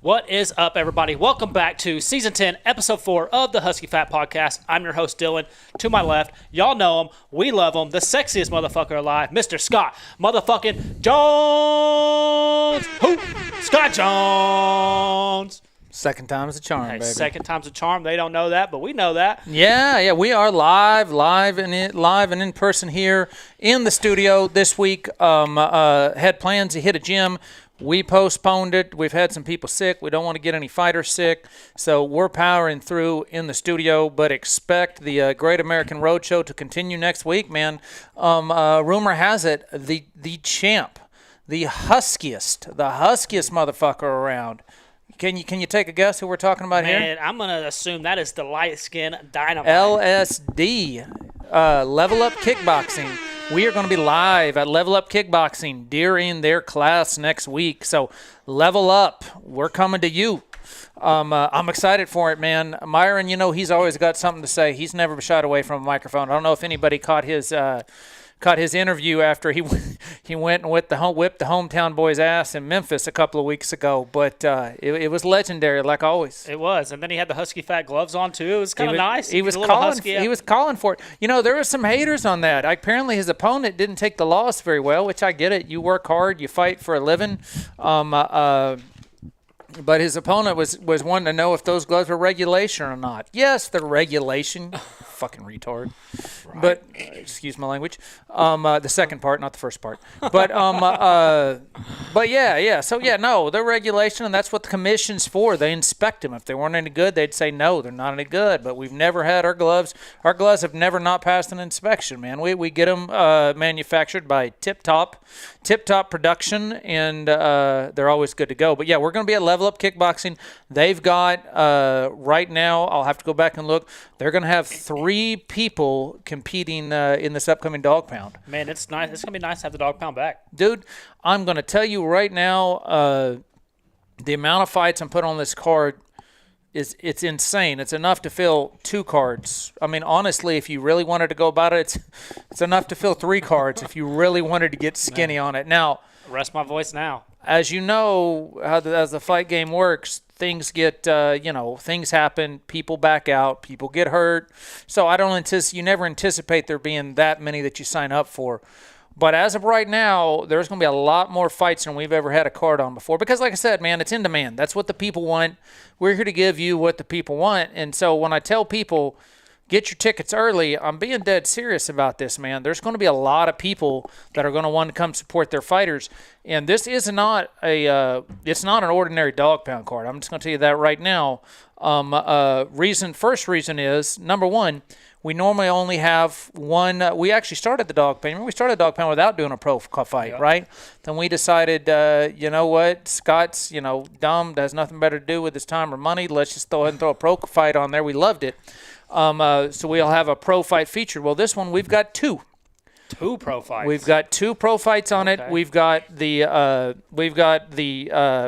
What is up, everybody? Welcome back to Season 10, Episode 4 of the Husky Fat Podcast. I'm your host, Dylan. To my left, y'all know him. We love him. The sexiest motherfucker alive, Mr. Scott motherfucking Jones. Who? Scott Jones. Second time's a charm, baby. Second time's a charm. They don't know that, but we know that. Yeah, we are live and in person here in the studio this week. Had plans to hit a gym. We postponed it. We've had some people sick. We don't want to get any fighters sick. So we're powering through in the studio, but expect the Great American Roadshow to continue next week, man. Rumor has it, the champ, the huskiest motherfucker around. Can you take a guess who we're talking about here? Man, I'm going to assume that is the light-skinned Dynamite. LSD, Level Up Kickboxing. We are going to be live at Level Up Kickboxing during their class next week. So level up. We're coming to you. I'm excited for it, man. Myron, he's always got something to say. He's never shied away from a microphone. I don't know if anybody caught his interview after he went and whipped the hometown boy's ass in Memphis a couple of weeks ago, but it was legendary, like always. It was, and then he had the Husky Fat gloves on too. It was kind of nice. He was calling for it. There were some haters on that. Apparently, his opponent didn't take the loss very well, which I get it. You work hard, you fight for a living. But his opponent was wanting to know if those gloves were regulation or not. Yes, they're regulation. Fucking retard. Right. But excuse my language. The second part, not the first part. But yeah. So no, they're regulation, and that's what the commission's for. They inspect them. If they weren't any good, they'd say no, they're not any good. But we've never had our gloves. Our gloves have never not passed an inspection, man. We get them manufactured by Tip Top Production, and they're always good to go. But yeah, we're going to be at Level Up Kickboxing. They've got right now, I'll have to go back and look, they're going to have 3 people competing in this upcoming dog pound. Man, it's nice. It's going to be nice to have the dog pound back. Dude, I'm going to tell you right now, the amount of fights I'm put on this card it's insane. It's enough to fill 2 cards. I mean, honestly, if you really wanted to go about it, it's enough to fill 3 cards if you really wanted to get skinny on it. Now, rest my voice now. As you know, as the fight game works, things get, things happen. People back out. People get hurt. So you never anticipate there being that many that you sign up for. But as of right now, there's going to be a lot more fights than we've ever had a card on before. Because like I said, man, it's in demand. That's what the people want. We're here to give you what the people want. And so when I tell people, get your tickets early, I'm being dead serious about this, man. There's going to be a lot of people that are going to want to come support their fighters. And this is not it's not an ordinary dog pound card. I'm just going to tell you that right now. First reason is, number one, we normally only have one. We actually started the dog pound. Remember, we started the dog pound without doing a pro fight, yep. Right? Then we decided, you know what, Scott's, dumb, has nothing better to do with his time or money. Let's just go ahead and throw a pro fight on there. We loved it. So we'll have a pro fight featured. Well, this one we've got 2. 2 pro fights. We've got 2 pro fights on it. We've got the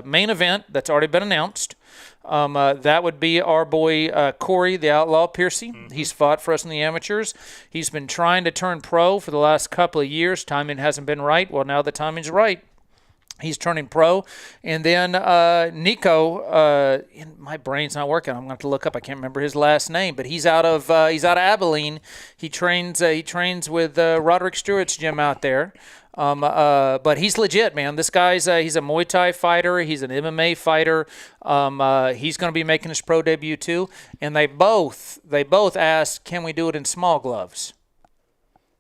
main event that's already been announced. That would be our boy Corey, the Outlaw Piercy. Mm-hmm. He's fought for us in the amateurs. He's been trying to turn pro for the last couple of years. Timing hasn't been right. Well, now the timing's right. He's turning pro. And then Nico, my brain's not working. I'm going to have to look up. I can't remember his last name, but he's out of Abilene. He trains with Roderick Stewart's gym out there. But he's legit, man. This guy's he's a Muay Thai fighter. He's an MMA fighter. He's going to be making his pro debut too. And they both asked, can we do it in small gloves?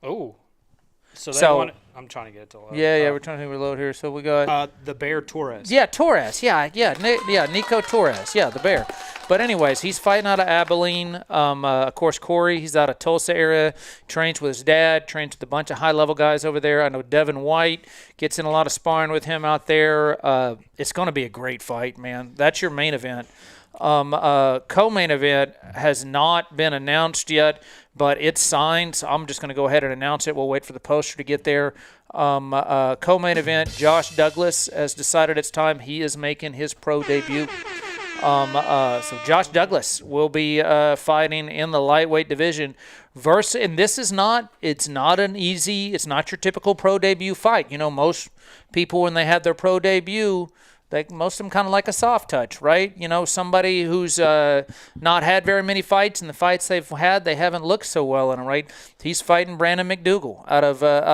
Oh, so want. I'm trying to get it to load. Yeah, we're trying to reload here. So we got the Bear Torres. Yeah, Torres. Yeah, Nico Torres. Yeah, the Bear. But anyways, he's fighting out of Abilene. Of course, Corey, he's out of Tulsa area. Trains with his dad. Trains with a bunch of high-level guys over there. I know Devin White gets in a lot of sparring with him out there. It's going to be a great fight, man. That's your main event. Co-main event has not been announced yet, but it's signed, so I'm just going to go ahead and announce it. We'll wait for the poster to get there. Co-main event, Josh Douglas has decided it's time. He is making his pro debut. So Josh Douglas will be fighting in the lightweight division. And this is not your typical pro debut fight. Most people, when they have their pro debut, most of them kind of like a soft touch, right? Somebody who's not had very many fights, and the fights they've had, they haven't looked so well in them, right? He's fighting Brandon McDougal out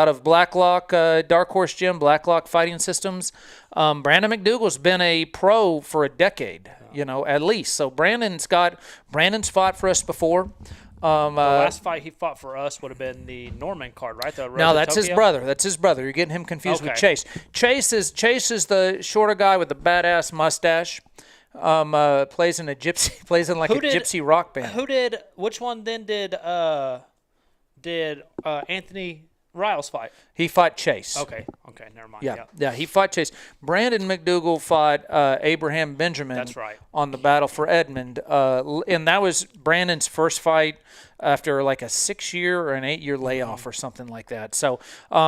of Blacklock, Dark Horse Gym, Blacklock Fighting Systems. Brandon McDougal's been a pro for a decade, at least. So Brandon's fought for us before. The last fight he fought for us would have been the Norman card, right? No, that's his brother. That's his brother. You're getting him confused with Chase. Chase is the shorter guy with the badass mustache. Plays in a gypsy rock band. Which one then did Anthony Riles fight? He fought Chase. Okay, never mind. Yeah, he fought Chase. Brandon McDougal fought Abraham Benjamin. That's right. On the Battle for Edmond, and that was Brandon's first fight after like a 6-year or an 8-year layoff or something like that. So he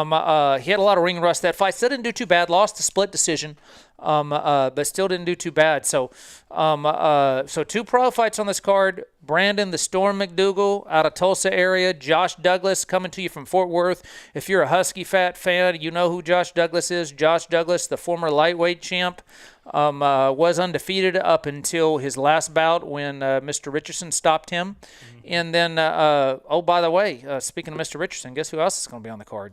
had a lot of ring rust that fight. Still didn't do too bad. Lost a split decision, but still didn't do too bad. So 2 pro fights on this card. Brandon the Storm McDougal out of Tulsa area. Josh Douglas coming to you from Fort Worth. If you're a Husky Fat fan, you know who Josh Douglas is. Josh Douglas, the former lightweight champ, was undefeated up until his last bout when Mr. Richardson stopped him. Mm-hmm. And then, by the way, speaking of Mr. Richardson, guess who else is going to be on the card?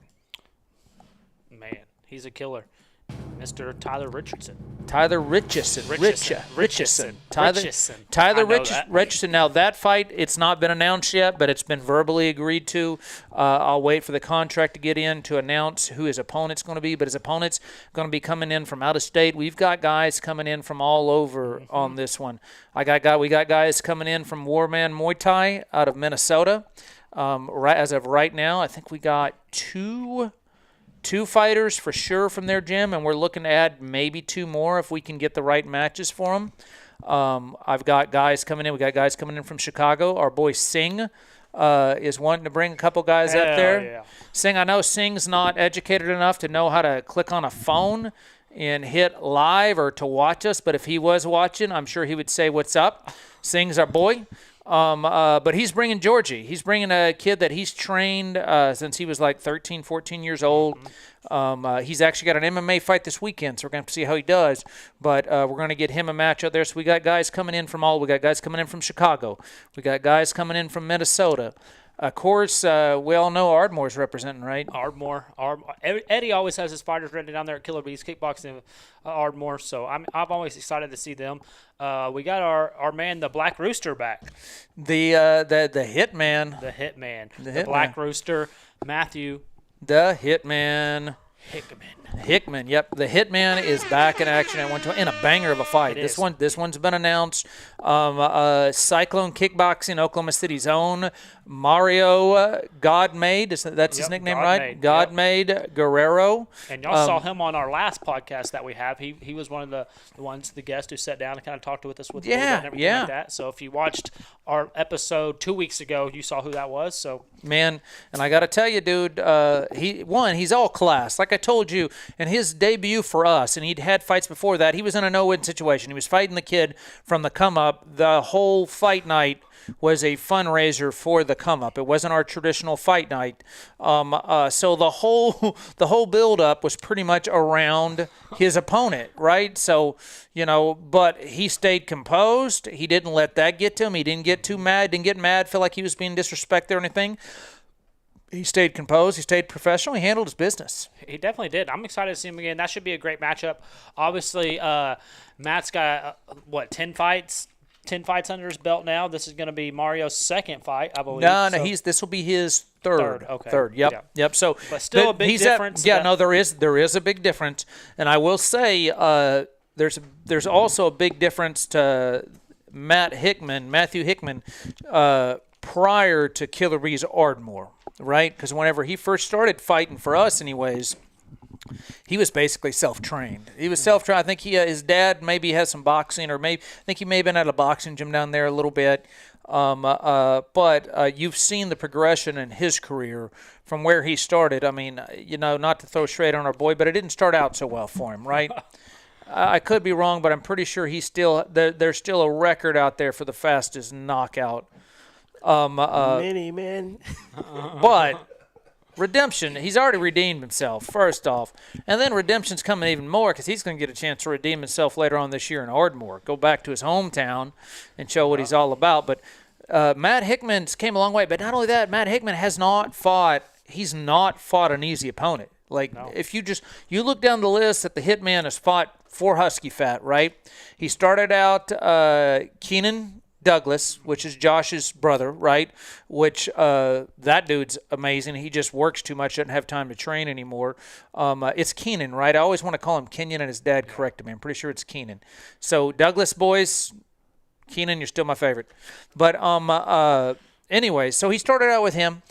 Man, he's a killer. Mr. Tyler Richardson. Tyler Richardson. Tyler Richardson. Now, that fight, it's not been announced yet, but it's been verbally agreed to. I'll wait for the contract to get in to announce who his opponent's going to be, but his opponent's going to be coming in from out of state. We've got guys coming in from all over on this one. We got guys coming in from Warman Muay Thai out of Minnesota. As of right now, I think we got two fighters for sure from their gym, and we're looking to add maybe 2 more if we can get the right matches for them. I've got guys coming in. We got guys coming in from Chicago. Our boy Singh is wanting to bring a couple guys up there. Yeah. Singh, I know Singh's not educated enough to know how to click on a phone and hit live or to watch us, but if he was watching, I'm sure he would say what's up. Singh's our boy. But he's bringing Georgie. He's bringing a kid that he's trained since he was like 13, 14 years old. He's actually got an MMA fight this weekend, so we're going to see how he does. But we're going to get him a match out there. So we got guys coming in we got guys coming in from Chicago. We got guys coming in from Minnesota. Of course, we all know Ardmore's representing, right? Ardmore. Eddie always has his fighters ready down there at Killer Bees Kickboxing Ardmore, so I'm always excited to see them. We got our man, the Black Rooster, back. The Hitman. The Hitman. The Black Rooster, Matthew. The Hitman. Hickman, yep. The Hitman is back in action at 120 in a banger of a fight. This one's been announced. Cyclone Kickboxing, Oklahoma City's own Mario Godmade. That's his nickname, right? Godmade Guerrero. And y'all saw him on our last podcast that we have. He was one of the guests who sat down and kind of talked with us with and everything like that. So if you watched our episode 2 weeks ago, you saw who that was. So man, and I got to tell you, dude, he's all class. Like I told you, in his debut for us, and he'd had fights before that, he was in a no-win situation. He was fighting the kid from the come-up. The whole fight night was a fundraiser for the come-up. It wasn't our traditional fight night. So the whole build-up was pretty much around his opponent, right? So, but he stayed composed. He didn't let that get to him. He didn't get too mad, didn't get mad, feel like he was being disrespected or anything. He stayed composed. He stayed professional. He handled his business. He definitely did. I'm excited to see him again. That should be a great matchup. Obviously, Matt's got, 10 fights? 10 fights under his belt now. This is going to be Mario's second fight, I believe. No, this will be his third. Okay. Third. Yep. So, but still a big difference. There is a big difference, and I will say there's also a big difference to Matthew Hickman, prior to Killer Bees Ardmore, right? Because whenever he first started fighting for us, anyways, he was basically self-trained. He was self-trained. I think his dad maybe has some boxing, or I think he may have been at a boxing gym down there a little bit. But you've seen the progression in his career from where he started. I mean, not to throw shade on our boy, but it didn't start out so well for him, right? I could be wrong, but I'm pretty sure there's still a record out there for the fastest knockout. Many men. redemption. He's already redeemed himself, first off. And then redemption's coming even more because he's going to get a chance to redeem himself later on this year in Ardmore. Go back to his hometown and show what he's all about. But Matt Hickman's came a long way. But not only that, Matt Hickman has not fought – he's not fought an easy opponent. Like, if you look down the list that the Hitman has fought for Husky Fat, right? He started out Keenan Douglas, which is Josh's brother, right? Which that dude's amazing. He just works too much, doesn't have time to train anymore. It's Keenan, right? I always want to call him Kenyon, and his dad corrected me. I'm pretty sure it's Keenan. So Douglas boys, Keenan, you're still my favorite. But anyway, so he started out with him.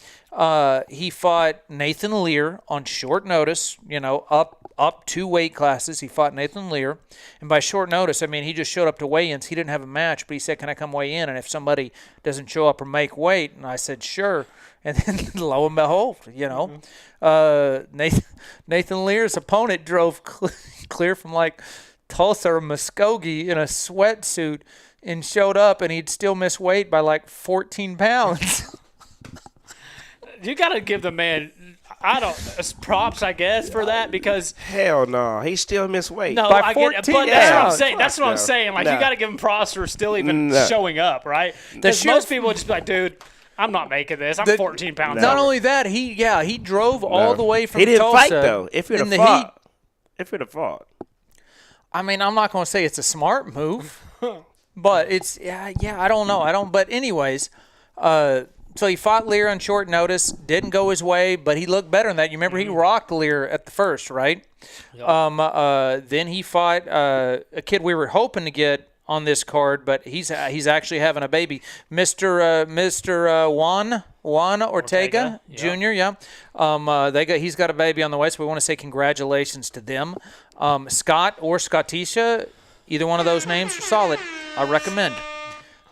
He fought Nathan Lear on short notice, up 2 weight classes. He fought Nathan Lear. And by short notice, I mean, he just showed up to weigh-ins. He didn't have a match, but he said, can I come weigh in? And if somebody doesn't show up or make weight, and I said, sure. And then lo and behold, Nathan Lear's opponent drove clear from like Tulsa or Muskogee in a sweatsuit and showed up, and he'd still miss weight by like 14 pounds. You got to give the man, props, I guess, for that because hell no, he still missed weight. No, by I get it, 14 but that's what I'm pounds. saying. That's what I'm saying. Like, you got to give him props for still even showing up, right? Because most people would just be like, dude, I'm not making this. I'm 14 pounds. Not only that, he drove all the way from Tulsa. He didn't Tulsa fight though. If he'd have fought. I mean, I'm not going to say it's a smart move, but it's I don't know. But anyways, so he fought Lear on short notice, didn't go his way, but he looked better than that. You remember he rocked Lear at the first, right? Yep. Then he fought a kid we were hoping to get on this card, but he's actually having a baby, Mr. Juan Ortega Jr. Yeah, he's got a baby on the way, so we want to say congratulations to them. Scott or Scottisha, either one of those names are solid. I recommend.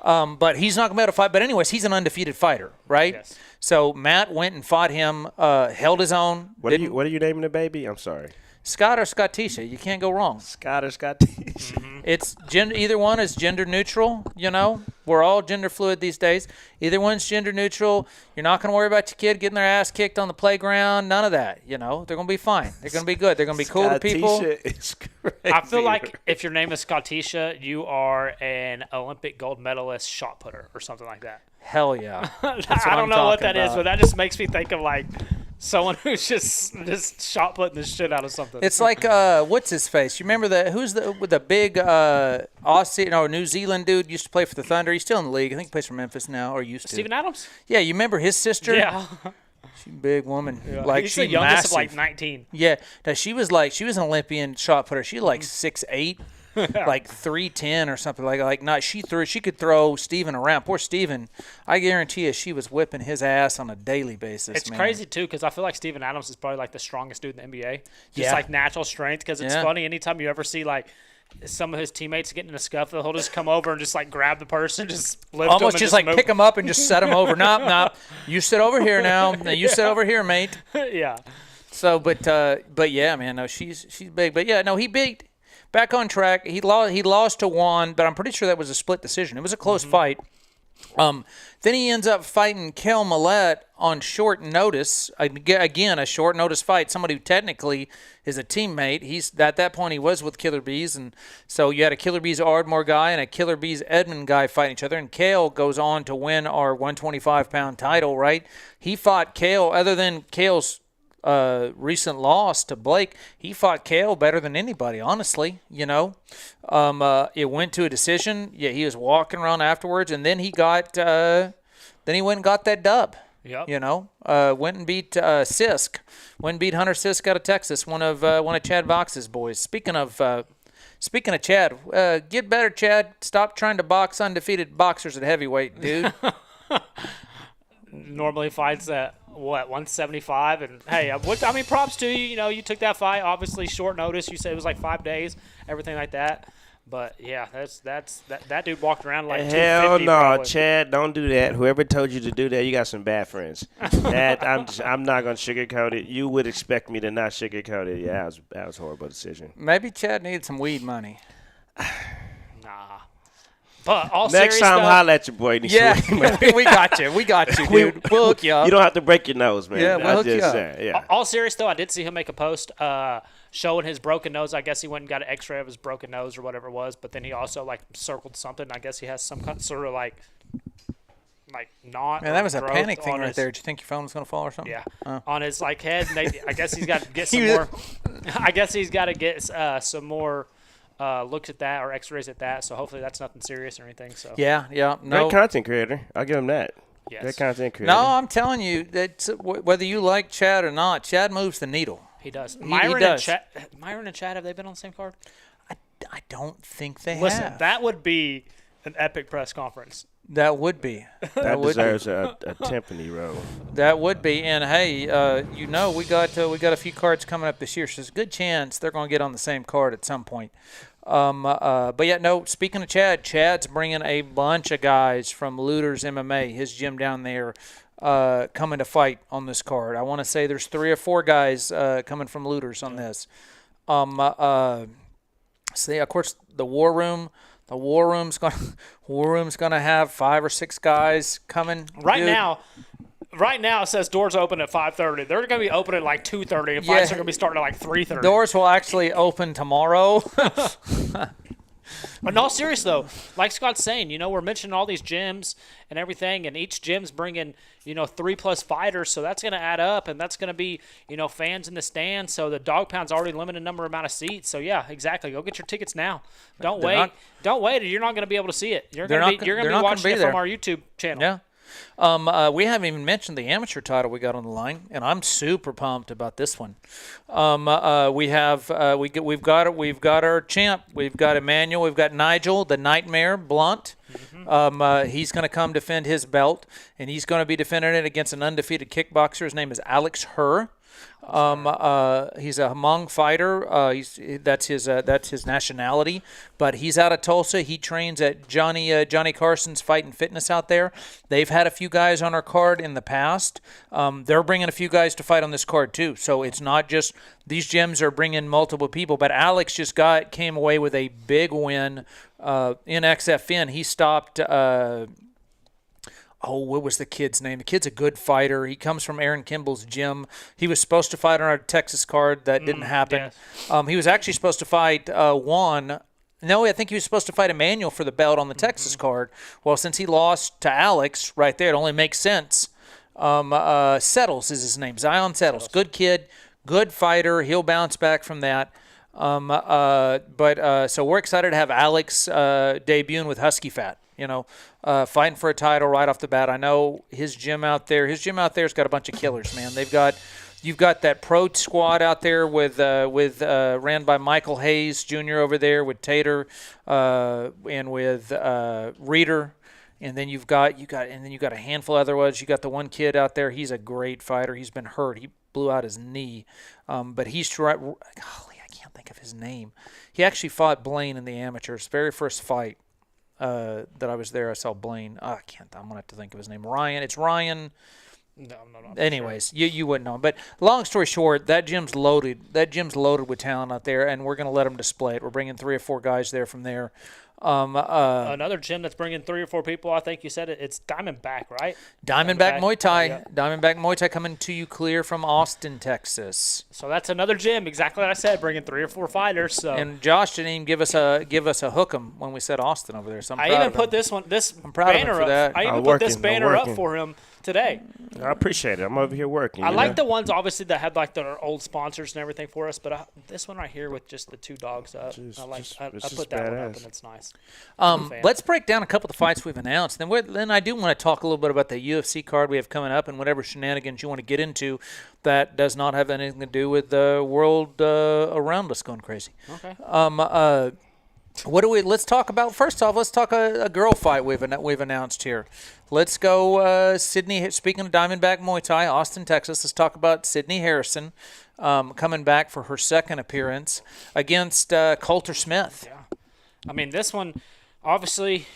But he's not going to be able to fight. But anyways, he's an undefeated fighter, right? Yes. So Matt went and fought him, held his own. What are you naming the baby? I'm sorry. Scott or Scottisha. You can't go wrong. Scott or Scottisha. Mm-hmm. It's either one is gender neutral. We're all gender fluid these days. Either one's gender neutral. You're not going to worry about your kid getting their ass kicked on the playground. None of that. They're going to be fine. They're going to be good. They're going to be cool to people. Is crazy. I feel like if your name is Scottisha, you are an Olympic gold medalist shot putter or something like that. Hell yeah. I don't know what that is, but that just makes me think of like someone who's just shot putting the shit out of something. It's like what's his face? You remember who's the big Aussie or New Zealand dude used to play for the Thunder? He's still in the league. I think he plays for Memphis now, or used to. Steven Adams? Yeah, you remember his sister? Yeah. She's a big woman. Yeah. Like he's the youngest of like 19. Yeah. Now, she was an Olympian shot putter. She was like 6'8". Like 310 or something she could throw Steven around. Poor Steven, I guarantee you she was whipping his ass on a daily basis. It's crazy too because I feel like Steven Adams is probably like the strongest dude in the NBA. Just like natural strength because it's funny anytime you ever see like some of his teammates getting in a scuffle, he'll just come over and just like grab the person, just lift almost them just like pick him up and just set him over. Nah, you sit over here now. You sit over here, mate. Yeah. So, but yeah, man, no, she's big. But yeah, no, he beat. Back on track. He lost to Juan, but I'm pretty sure that was a split decision. It was a close fight. Then he ends up fighting Kel Millette on short notice. Again, a short notice fight. Somebody who technically is a teammate. At that point he was with Killer Bees, and so you had a Killer Bees Ardmore guy and a Killer Bees Edmond guy fighting each other. And Kale goes on to win our 125-pound title. Right? He fought Kale. Other than Kale's recent loss to Blake, he fought Kale better than anybody, honestly. It went to a decision. Yeah, he was walking around afterwards, and then he got then he went and got that dub. Yep. Went and beat Sisk. Went and beat Hunter Sisk out of Texas, one of Chad Box's boys. Speaking of Chad, get better, Chad. Stop trying to box undefeated boxers at heavyweight, dude. Normally fights at 175, and hey, props to you. You took that fight obviously short notice. You said it was like 5 days, everything like that. But yeah, that dude walked around like hell 250 no, probably. Chad, don't do that. Whoever told you to do that, you got some bad friends. I'm not gonna sugarcoat it. You would expect me to not sugarcoat it. Yeah, that was a horrible decision. Maybe Chad needed some weed money. Nah. But all Next serious time, though, holler at your boy. Yeah, we got you. We got you, dude. We'll hook you up. You don't have to break your nose, man. Yeah, we'll I'm hook you just up. saying, yeah. all serious though, I did see him make a post showing his broken nose. I guess he went and got an X-ray of his broken nose or whatever it was. But then he also like circled something. I guess he has some kind sort of like knot. Man, that was a growth panic thing on right his- there. Did you think your phone was going to fall or something? Yeah, on his like head. And I guess he's got to get some more. I guess he's got to get some more looks at that or X-rays at that. So hopefully that's nothing serious or anything. So Yeah. No. Great content creator. I'll give him that. Yes. Great content creator. No, I'm telling you that whether you like Chad or not, Chad moves the needle. he does. He Myron does. and Chad, have they been on the same card? I don't think they Listen, have. that would be an epic press conference. That would be. that would be. deserves a Timpani role. That would be. And hey, we got a few cards coming up this year, so there's a good chance they're going to get on the same card at some point. But yeah, no. Speaking of Chad, Chad's bringing a bunch of guys from Looters MMA, his gym down there, coming to fight on this card. I want to say there's 3 or 4 guys coming from Looters on this. See, of course, the War Room's gonna have 5 or 6 guys coming. Right Dude, now it says doors open at 5:30. They're going to be open at like 2:30, and fights are going to be starting at like 3:30. doors will actually open tomorrow. But in all serious though, like Scott's saying, we're mentioning all these gyms and everything, and each gym's bringing 3+ fighters, so that's going to add up, and that's going to be fans in the stands. So the dog pound's already limited amount of seats. So yeah, exactly. Go get your tickets now. Don't wait. Don't wait, or you're not going to be able to see it. You're going to be watching it from our YouTube channel. Yeah. We haven't even mentioned the amateur title we got on the line, and I'm super pumped about this one. We've got our champ. We've got Emmanuel. We've got Nigel, the Nightmare Blunt. He's going to come defend his belt, and he's going to be defending it against an undefeated kickboxer. His name is Alex Herr. He's a Hmong fighter. That's his nationality, but he's out of Tulsa. He trains at Johnny Carson's Fight and Fitness out there. They've had a few guys on our card in the past. They're bringing a few guys to fight on this card too. So it's not just these gyms are bringing multiple people, but Alex just came away with a big win in XFN. He stopped. What was the kid's name? The kid's a good fighter. He comes from Aaron Kimball's gym. He was supposed to fight on our Texas card. That didn't happen. Yes. He was actually supposed to fight Juan. No, I think he was supposed to fight Emmanuel for the belt on the Texas card. Well, since he lost to Alex right there, it only makes sense. Settles is his name. Zion Settles. Good kid, good fighter. He'll bounce back from that. So we're excited to have Alex debuting with Husky Fat. Fighting for a title right off the bat. I know his gym out there's got a bunch of killers, man. You've got that pro squad out there with ran by Michael Hayes Jr. over there with Tater, and with Reader. And then you've got a handful of other ones. You got the one kid out there. He's a great fighter. He's been hurt. He blew out his knee, but he's trying. Golly, I can't think of his name. He actually fought Blaine in the amateurs, very first fight that I was there. I saw Blaine. I'm gonna have to think of his name. Ryan. It's Ryan. No. Anyways, you wouldn't know. But long story short, that gym's loaded. That gym's loaded with talent out there, and we're gonna let them display it. We're bringing 3 or 4 guys there from there. Another gym that's bringing 3 or 4 people. I think you said it. It's Diamondback, right? Diamondback Muay Thai. Yeah. Diamondback Muay Thai coming to you clear from Austin, Texas. So that's another gym. Exactly what I said. Bringing 3 or 4 fighters. So And Josh didn't even give us a hook 'em when we said Austin over there. So I even put this proud of him banner for up. that. I even I'm put this working, I'm banner up working. for him today. I appreciate it. I'm over here working. I like the ones obviously that had like their old sponsors and everything for us, but this one right here with just the 2 dogs up, I put that one up badass. and it's nice. Let's break down a couple of the fights we've announced. Then I do want to talk a little bit about the UFC card we have coming up and whatever shenanigans you want to get into that does not have anything to do with the world around us going crazy. Okay. Let's talk about, first off, let's talk a girl fight we've announced here. Let's go Sydney, speaking of Diamondback Muay Thai, Austin, Texas, let's talk about Sydney Harrison coming back for her second appearance against Coulter Smith. Yeah. I mean, this one, obviously,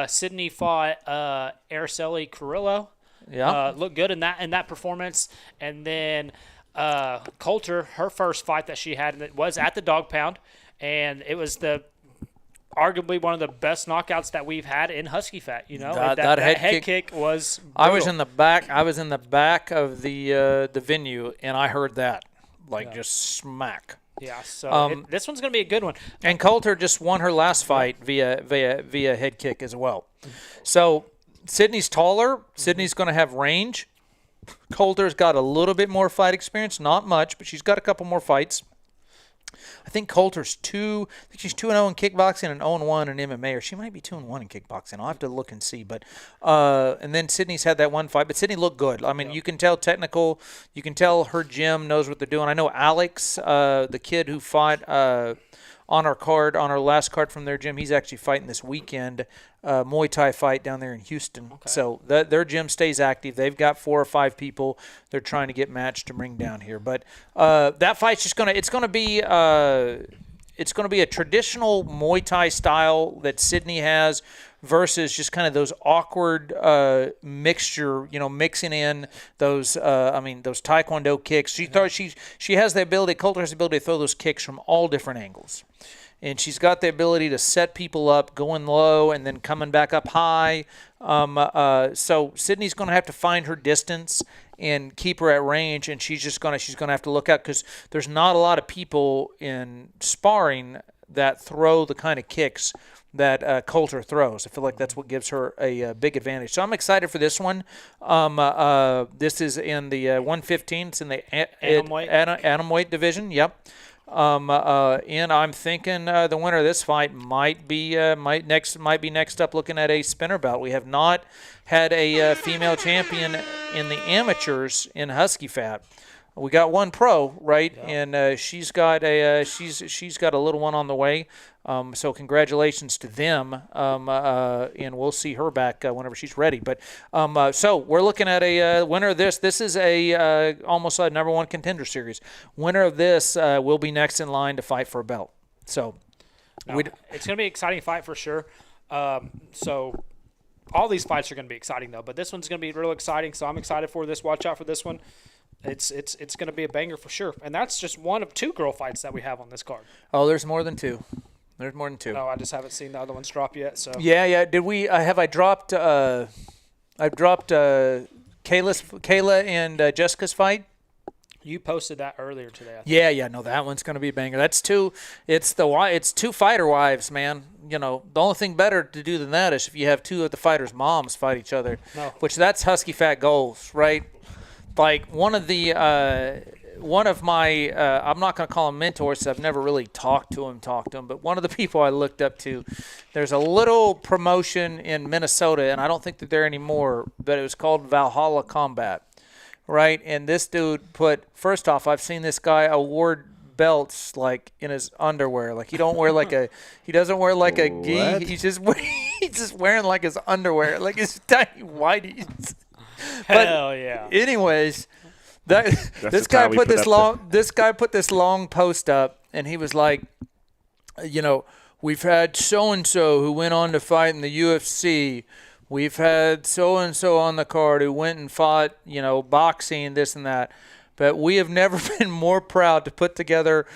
Sydney fought Araceli Carrillo. Yeah. Looked good in that performance. And then Coulter, her first fight that she had, and it was at the Dog Pound, and it was arguably one of the best knockouts that we've had in Husky Fat. You know, That head kick was. Brutal. I was in the back. I was in the back of the venue, and I heard that just smack. Yeah, so this one's going to be a good one. And Coulter just won her last fight via head kick as well. So Sydney's taller. Sydney's going to have range. Coulter's got a little bit more fight experience, not much, but she's got a couple more fights. I think Coulter's she's 2-0 in kickboxing and 0-1 in MMA, or she might be 2-1 in kickboxing. I'll have to look and see. But and then Sydney's had that one fight, but Sydney looked good. I mean, you can tell technical. You can tell her gym knows what they're doing. I know Alex, the kid who fought on our last card from their gym, he's actually fighting this weekend, Muay Thai fight down there in Houston. Okay. So their gym stays active. They've got 4 or 5 people they're trying to get matched to bring down here. But that fight's just it's gonna be a traditional Muay Thai style that Sydney has versus just kind of those awkward mixture, mixing in those those Taekwondo kicks. She has the ability, Coulter has the ability to throw those kicks from all different angles. And she's got the ability to set people up, going low and then coming back up high. So Sydney's going to have to find her distance and keep her at range, and she's going to have to look out because there's not a lot of people in sparring that throw the kind of kicks that Coulter throws. I feel like that's what gives her a big advantage. So I'm excited for this one. This is in the 115. It's in the atomweight division. Yep. And I'm thinking the winner of this fight might be next up, looking at a spinner belt. We have not had a female champion in the amateurs in Husky Fat. We got one pro, right? Yeah. And she's got a little one on the way. So congratulations to them. And we'll see her back whenever she's ready. But so we're looking at a winner of this. This is a almost a number 1 contender series. Winner of this will be next in line to fight for a belt. So it's going to be an exciting fight for sure. So all these fights are going to be exciting though, but this one's going to be real exciting. So I'm excited for this. Watch out for this one. It's going to be a banger for sure. And that's just one of 2 girl fights that we have on this card. Oh, there's more than 2. There's more than 2. No, I just haven't seen the other ones drop yet. So yeah. Did we? Have I dropped? I've dropped Kayla and Jessica's fight. You posted that earlier today. Yeah. No, that one's going to be a banger. That's 2. It's 2 fighter wives, man. The only thing better to do than that is if you have 2 of the fighters' moms fight each other. No. Which that's Husky Fat goals, right? Like one of my I'm not going to call him mentors. I've never really talked to him, but one of the people I looked up to, there's a little promotion in Minnesota, and I don't think they're there anymore, but it was called Valhalla Combat, right? And this dude first off, I've seen this guy award belts like in his underwear. Like he doesn't wear like a gi. He's just wearing like his underwear, like his tiny whiteies. Hell yeah. Anyways, this guy put this long post up, and he was like, we've had so and so who went on to fight in the UFC. We've had so and so on the card who went and fought, boxing, this and that. But we have never been more proud to put together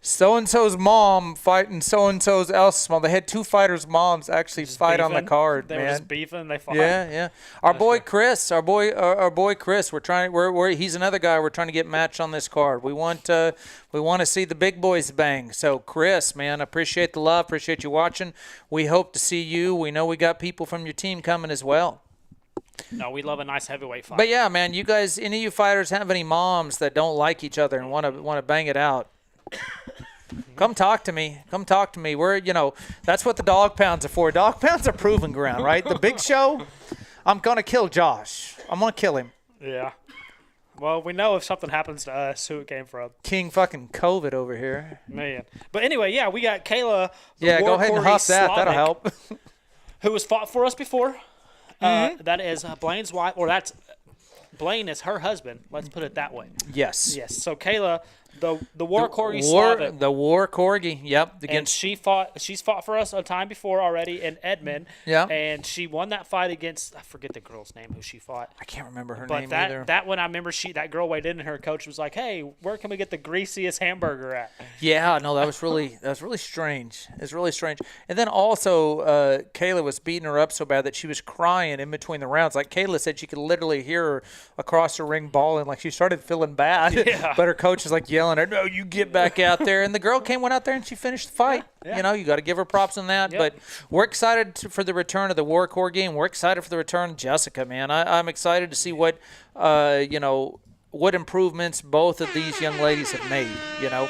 so-and-so's mom fighting so-and-so's else's mom. They had 2 fighters' moms actually fight on the card, they man. They were just beefing. They fought. Yeah. Our boy Chris, he's another guy we're trying to get matched on this card. We want to see the big boys bang. So Chris, man, appreciate the love, appreciate you watching. We hope to see you. We know we got people from your team coming as well. No, we love a nice heavyweight fight. But yeah, man, you guys, any of you fighters have any moms that don't like each other and want to bang it out? Come talk to me. We're, that's what the dog pounds are for. Dog pounds are proving ground, right? The big show, I'm going to kill Josh. I'm going to kill him. Yeah. Well, we know if something happens to us, who it came from. King fucking COVID over here. Man. But anyway, yeah, we got Kayla. Yeah, go ahead and huff that. That'll help. Who has fought for us before. That is Blaine's wife, or that's Blaine is her husband. Let's put it that way. Yes. So Kayla The War Corgi Slavic. The War Corgi, yep. And she's fought for us a time before already in Edmond. Yeah. And she won that fight against, I forget the girl's name who she fought. I can't remember her But name either. that one, I remember that girl weighed in and her coach was like, hey, where can we get the greasiest hamburger at? Yeah, no, that was really strange. It was really strange. And then also, Kayla was beating her up so bad that she was crying in between the rounds. Like Kayla said, she could literally hear her across the ring bawling, like she started feeling bad. Yeah. But her coach is like yelling at her, no, you get back out there. And the girl went out there and she finished the fight. Yeah. You know, you got to give her props on that. Yep. But we're excited for the return of the War Corgi, and we're excited for the return of Jessica, man. I'm excited to see what, what improvements both of these young ladies have made, you know.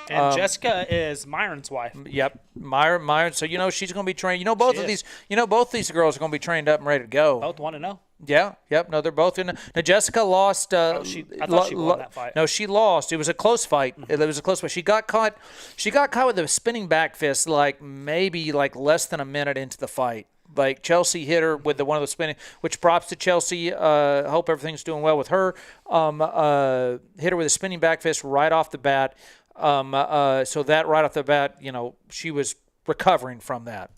And Jessica is Myron's wife. Yep, Myron. So she's going to be trained. Both these girls are going to be trained up and ready to go. Both want to know. Yeah, yep. No, they're both in. Now Jessica lost. I thought she won that fight. No, she lost. It was a close fight. It was a close fight. She got caught. She got caught with a spinning back fist, maybe less than a minute into the fight. Like Chelsea hit her with one of the spinning, which props to Chelsea. Hope everything's doing well with her. Hit her with a spinning back fist right off the bat. So that right off the bat, she was recovering from that.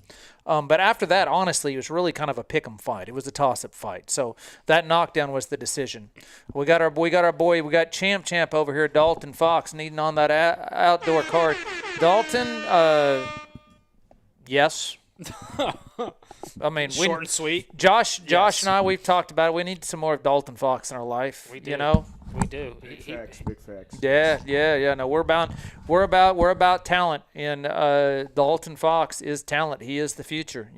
But after that, honestly, it was really kind of a pick'em fight. It was a toss-up fight. So that knockdown was the decision. We got champ over here, Dalton Fox, needing on that outdoor card. Dalton, yes. I mean, short and sweet. Josh and I, we've talked about it. We need some more of Dalton Fox in our life. We do. We do. Big facts. Yeah. No, we're about talent, and Dalton Fox is talent. He is the future.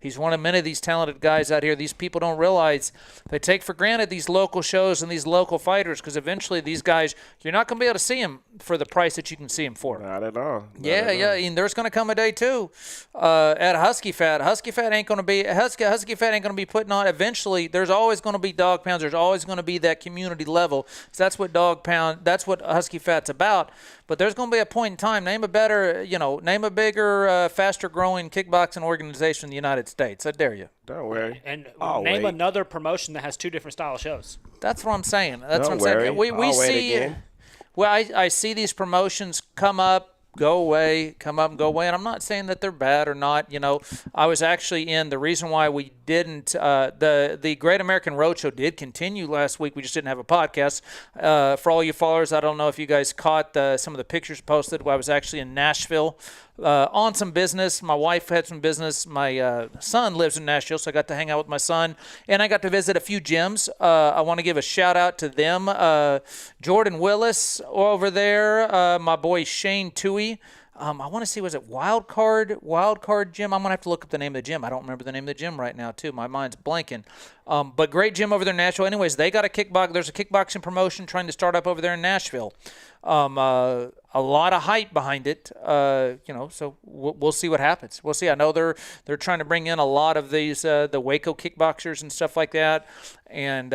He's one of many of these talented guys out here. These people don't realize they take for granted these local shows and these local fighters, because eventually these guys, you're not going to be able to see them for the price that you can see them for. Not at all. Yeah. And there's going to come a day too at Husky Fat. Husky Fat ain't going to be putting on. Eventually, there's always going to be dog pounds. There's always going to be that community level. So that's what Husky Fat's about. But there's going to be a point in time. Name a bigger, faster growing kickboxing organization in the United States. I dare you. Don't worry. And name another promotion that has two different style shows. That's what I'm saying. Don't worry. We see. Again. Well, I see these promotions come up, go away, come up and go away. And I'm not saying that they're bad or not. I was actually the reason why we didn't, the Great American Roadshow did continue last week. We just didn't have a podcast. For all you followers, I don't know if you guys caught some of the pictures posted. I was actually in Nashville on some business. My wife had some business. My son lives in Nashville, so I got to hang out with my son. And I got to visit a few gyms. I want to give a shout out to them. Jordan Willis over there. My boy Shane Toohey. I want to see, was it Wild Card Gym? I'm going to have to look up the name of the gym. I don't remember the name of the gym right now, too. My mind's blanking. But great gym over there in Nashville. Anyways, they got there's a kickboxing promotion trying to start up over there in Nashville. A lot of hype behind it, so we'll see what happens. We'll see. I know they're trying to bring in a lot of these, the Waco kickboxers and stuff like that. And,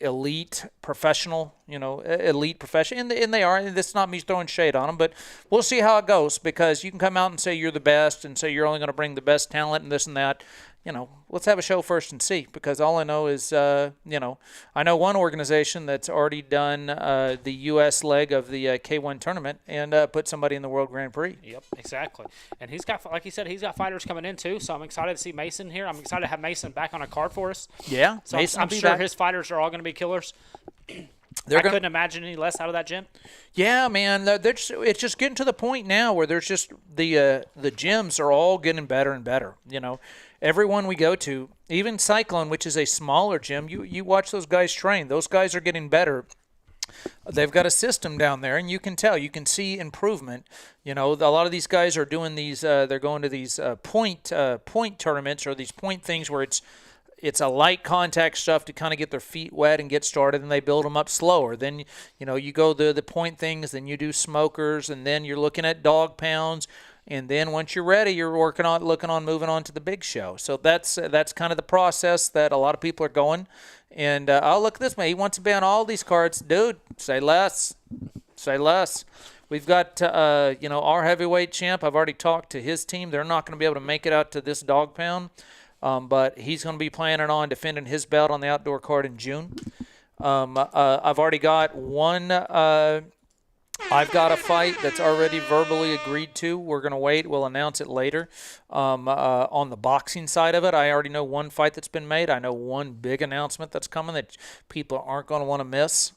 elite professional, and they are. And this is not me throwing shade on them, but we'll see how it goes, because you can come out and say you're the best and say you're only going to bring the best talent and this and that. Let's have a show first and see, because all I know is, I know one organization that's already done the U.S. leg of the K1 tournament and put somebody in the World Grand Prix. Yep, exactly. And he's got, like he said, he's got fighters coming in too, so I'm excited to see Mason here. I'm excited to have Mason back on a card for us. Yeah, so I'm sure his fighters are all going to be killers. I couldn't imagine any less out of that gym. Yeah, man. It's just getting to the point now where there's just the gyms are all getting better and better. Everyone we go to, even Cyclone, which is a smaller gym, you watch those guys train. Those guys are getting better. They've got a system down there, and you can tell. You can see improvement. A lot of these guys are doing these. They're going to these point tournaments or these point things where it's a light contact stuff to kind of get their feet wet and get started, and they build them up slower. Then, you go to the point things, then you do smokers, and then you're looking at dog pounds. And then once you're ready, you're moving on to the big show. So that's kind of the process that a lot of people are going. And I'll look at this man. He wants to be on all these cards. Dude, say less. We've got, our heavyweight champ. I've already talked to his team. They're not going to be able to make it out to this dog pound. But he's going to be planning on defending his belt on the outdoor card in June. I've already got one. I've got a fight that's already verbally agreed to. We're going to wait. We'll announce it later. On the boxing side of it, I already know one fight that's been made. I know one big announcement that's coming that people aren't going to want to miss.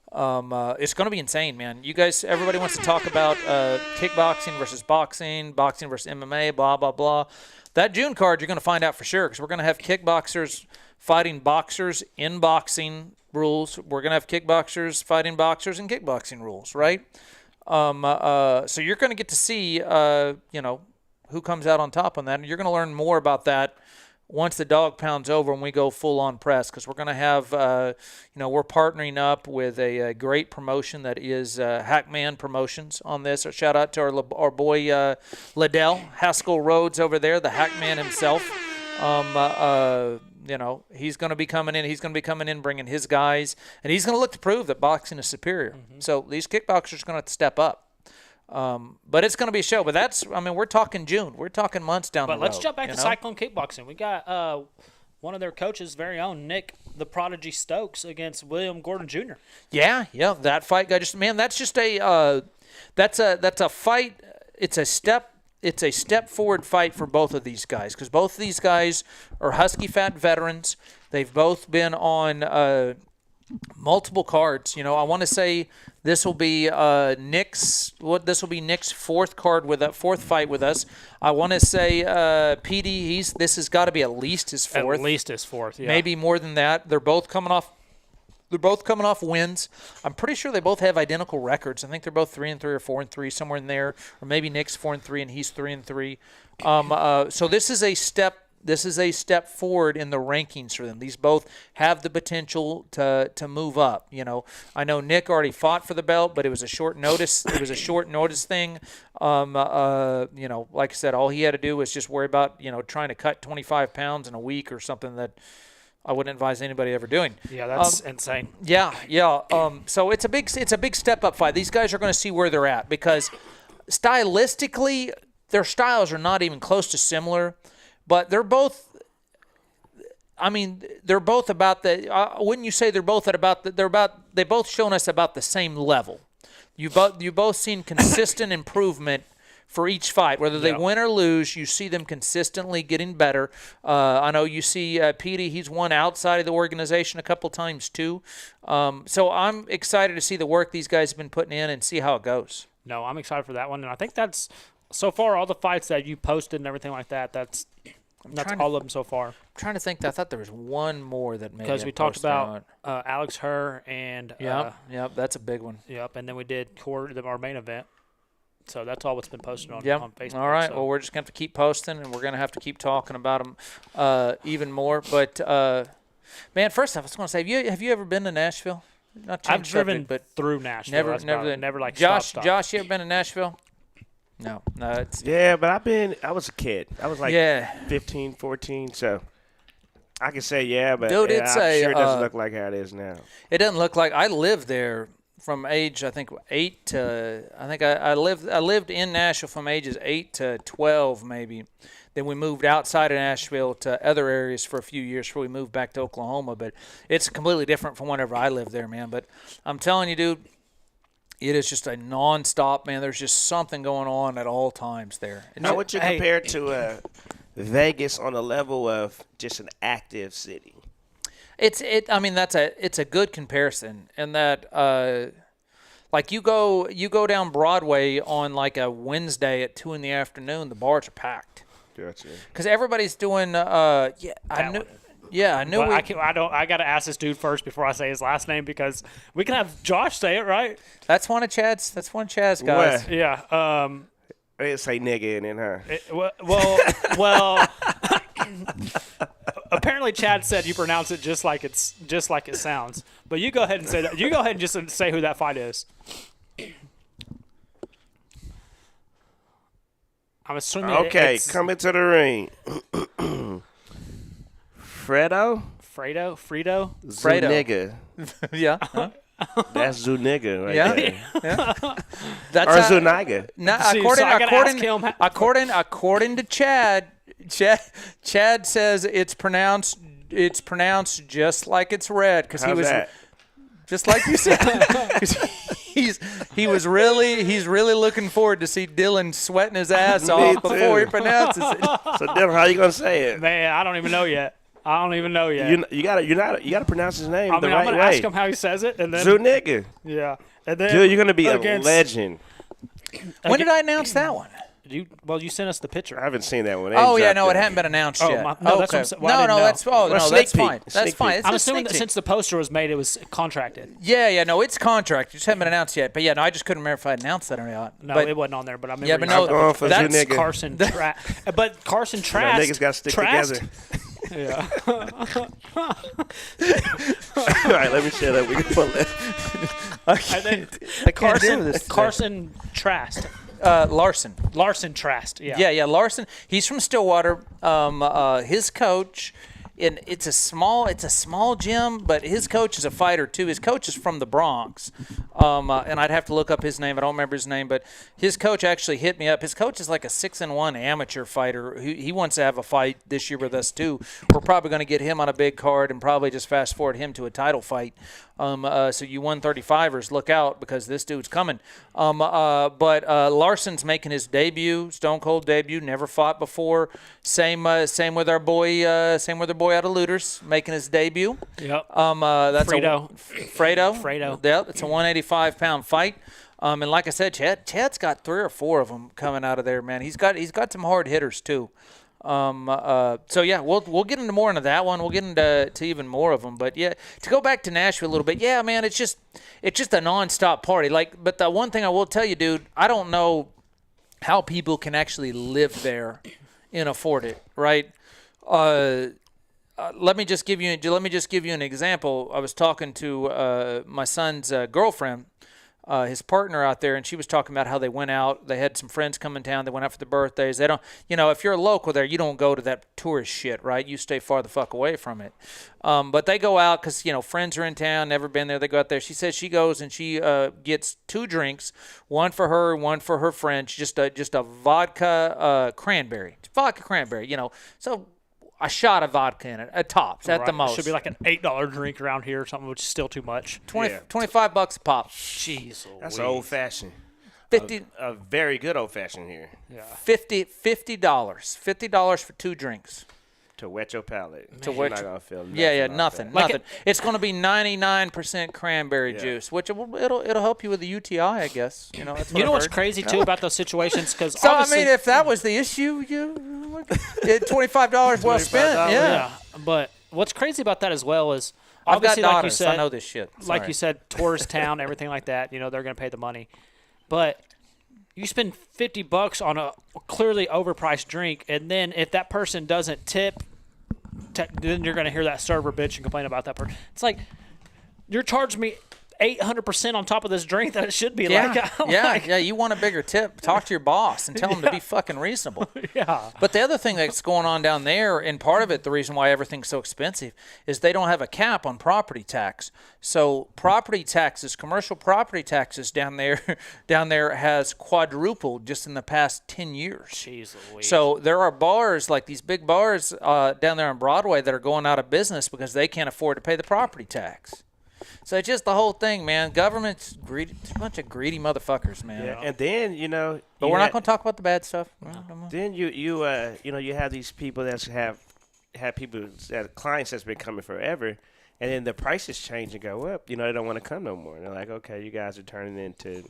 It's going to be insane, man. You guys, everybody wants to talk about kickboxing versus boxing versus MMA, blah, blah, blah. That June card, you're going to find out for sure because we're going to have kickboxers fighting boxers in boxing rules. We're going to have kickboxers fighting boxers in kickboxing rules, right? So you're going to get to see, who comes out on top on that. And you're going to learn more about that once the dog pound's over and we go full-on press because we're going to have, we're partnering up with a great promotion that is Hackman Promotions on this. A shout-out to our boy Liddell Haskell Rhodes over there, the Hackman himself. He's going to be coming in. He's going to be coming in, bringing his guys, and he's going to look to prove that boxing is superior. Mm-hmm. So these kickboxers are going to have to step up. But it's going to be a show. But we're talking June. We're talking months down the road. But let's jump back to Cyclone Kickboxing. We got one of their coaches' very own, Nick the Prodigy Stokes, against William Gordon Jr. Yeah, that fight got that's just a that's a fight. It's a step forward fight for both of these guys because both of these guys are Husky Fat veterans. They've both been on multiple cards. I want to say this will be Nick's fourth fight with us. I want to say PD. This has got to be at least his fourth. At least his fourth. Yeah. Maybe more than that. They're both coming off wins. I'm pretty sure they both have identical records. I think they're both 3-3 or 4-3, somewhere in there. Or maybe Nick's 4-3 and he's 3-3. So this is a step. This is a step forward in the rankings for them. These both have the potential to move up. I know Nick already fought for the belt, but it was a short notice. It was a short notice thing. Like I said, all he had to do was just worry about trying to cut 25 pounds in a week or something that I wouldn't advise anybody ever doing. Yeah, that's insane. Yeah. So it's a big step up fight. These guys are going to see where they're at because stylistically, their styles are not even close to similar. But they're both. They're both about the. Wouldn't you say they're both at about? They both shown us about the same level. You both seen consistent improvement for each fight, whether they win or lose. You see them consistently getting better. I know you see Petey. He's won outside of the organization a couple times too. So I'm excited to see the work these guys have been putting in and see how it goes. No, I'm excited for that one, and I think that's so far all the fights that you posted and everything like that. That's all of them so far. I'm trying to think. I thought there was one more that maybe because we talked about Alex Herr and that's a big one. Yep, and then we did our main event. So that's all what's been posted on Facebook. All right. So. Well, we're just going to have to keep posting, and we're going to have to keep talking about them even more. But man, first off, I was going to say, have you ever been to Nashville? I've driven through Nashville. Never like Josh. Stop. Josh, you ever been to Nashville? No, it's but I was a kid. I was like 15, 14, so I can say but dude, I'm sure it doesn't look like how it is now. It doesn't look like. I lived there from age I think 8 to I lived in Nashville from ages 8 to 12 maybe. Then we moved outside of Nashville to other areas for a few years before we moved back to Oklahoma. But it's completely different from whenever I lived there, man. But I'm telling you, dude. It is just a nonstop, man. There's just something going on at all times there. How would you compare it to Vegas on a level of just an active city? It's a good comparison in that like you go down Broadway on like a Wednesday at 2 p.m, the bars are packed. Gotcha. Because everybody's doing I knew. Yeah, I knew. I got to ask this dude first before I say his last name because we can have Josh say it, right? That's one of Chad's guys. What? Yeah. I didn't say nigga in it, huh? Well. Apparently, Chad said you pronounce it just like it sounds. But you go ahead and say that. You go ahead and just say who that fight is. I'm assuming. Okay, coming to the ring. Fredo? Zuniga. Yeah. Huh? That's Zuniga right there. Yeah. That's Zuniga. According to Chad says it's pronounced just like it's read because How's that? just like you said. he's really looking forward to see Dylan sweating his ass off before he pronounces it. So Dylan, how you gonna say it? Man, I don't even know yet. You gotta pronounce his name the I'm right gonna way. ask him how he says it, and then Zuniga. yeah, and then Dude, you're gonna be a legend. When did I announce that one? You sent us the picture. I haven't seen that one. Oh yeah, no, it hadn't been announced yet. No, that's what I'm saying. Well, I didn't know. That's sneak peek. fine. That's fine. It's I'm a assuming sneak that peek. since the poster was made, it was contracted. Yeah, no, it's contract. It just hadn't been announced yet. But yeah, no, I just couldn't remember if I announced that or not. No, but it wasn't on there, but I remember. Yeah, but you no, said going for that's Zuniga. Carson Trask. But Carson Trask. Niggas gotta stick Trask? together. Yeah. All right, let me share that. We can pull it. Carson Trask. Larson Trask. Yeah. Yeah, Larson. He's from Stillwater. His coach, and it's a small gym, but his coach is a fighter too. His coach is from the Bronx, and I'd have to look up his name. I don't remember his name, but his coach actually hit me up. His coach is like a 6-1 amateur fighter. He wants to have a fight this year with us too. We're probably going to get him on a big card and probably just fast forward him to a title fight. So you 135ers, look out because this dude's coming. But Larson's making his debut, Stone Cold debut. Never fought before. Same with our boy out of Looters making his debut. Yep. That's Fredo. Fredo. Yep. It's a 185-pound fight. And like I said, Chad's got 3 or 4 of them coming out of there, man. He's got some hard hitters too. So yeah, we'll get into more into that one. We'll get into even more of them. But yeah, to go back to Nashville a little bit, yeah, man, it's just a nonstop party. But the one thing I will tell you, dude, I don't know how people can actually live there and afford it, right? Let me just give you an example. I was talking to my son's girlfriend. His partner out there, and she was talking about how they went out. They had some friends come in town. They went out for the birthdays. They don't, if you're a local there, you don't go to that tourist shit, right? You stay far the fuck away from it. But they go out because, friends are in town, never been there. They go out there. She says she goes and she gets 2 drinks, one for her, one for her friend. Just a vodka cranberry. Vodka cranberry, So a shot of vodka in it, a tops at the most. It should be like an $8 drink around here or something, which is still too much. $25 a pop. Jeez, That's an old fashioned. 50. A very good old fashioned here. Yeah. $50 for 2 drinks. To wet your palate. You're not gonna feel nothing. nothing. It's going to be 99% cranberry juice, which it'll help you with the UTI, I guess. That's what What's crazy too about those situations? Because if that was the issue, $25 well spent. Yeah. But what's crazy about that as well is I've got obviously, daughters, like you said, I know this shit. Sorry. Like you said, tourist town, everything like that. They're going to pay the money, but you spend $50 on a clearly overpriced drink, and then if that person doesn't tip, then you're going to hear that server bitch and complain about that person. It's like you're charging me 800% on top of this drink that it should be like. You want a bigger tip? Talk to your boss and tell him to be fucking reasonable. Yeah. But the other thing that's going on down there, and part of it, the reason why everything's so expensive, is they don't have a cap on property tax. So commercial property taxes down there has quadrupled just in the past 10 years. Jeez Louise. So there are bars, like these big bars down there on Broadway, that are going out of business because they can't afford to pay the property tax. So it's just the whole thing, man. Government's greedy. It's a bunch of greedy motherfuckers, man. Yeah. And then but we're not going to talk about the bad stuff. Then you have these people that have people that clients that's been coming forever, and then the prices change and go up. They don't want to come no more. And they're like, okay, you guys are turning into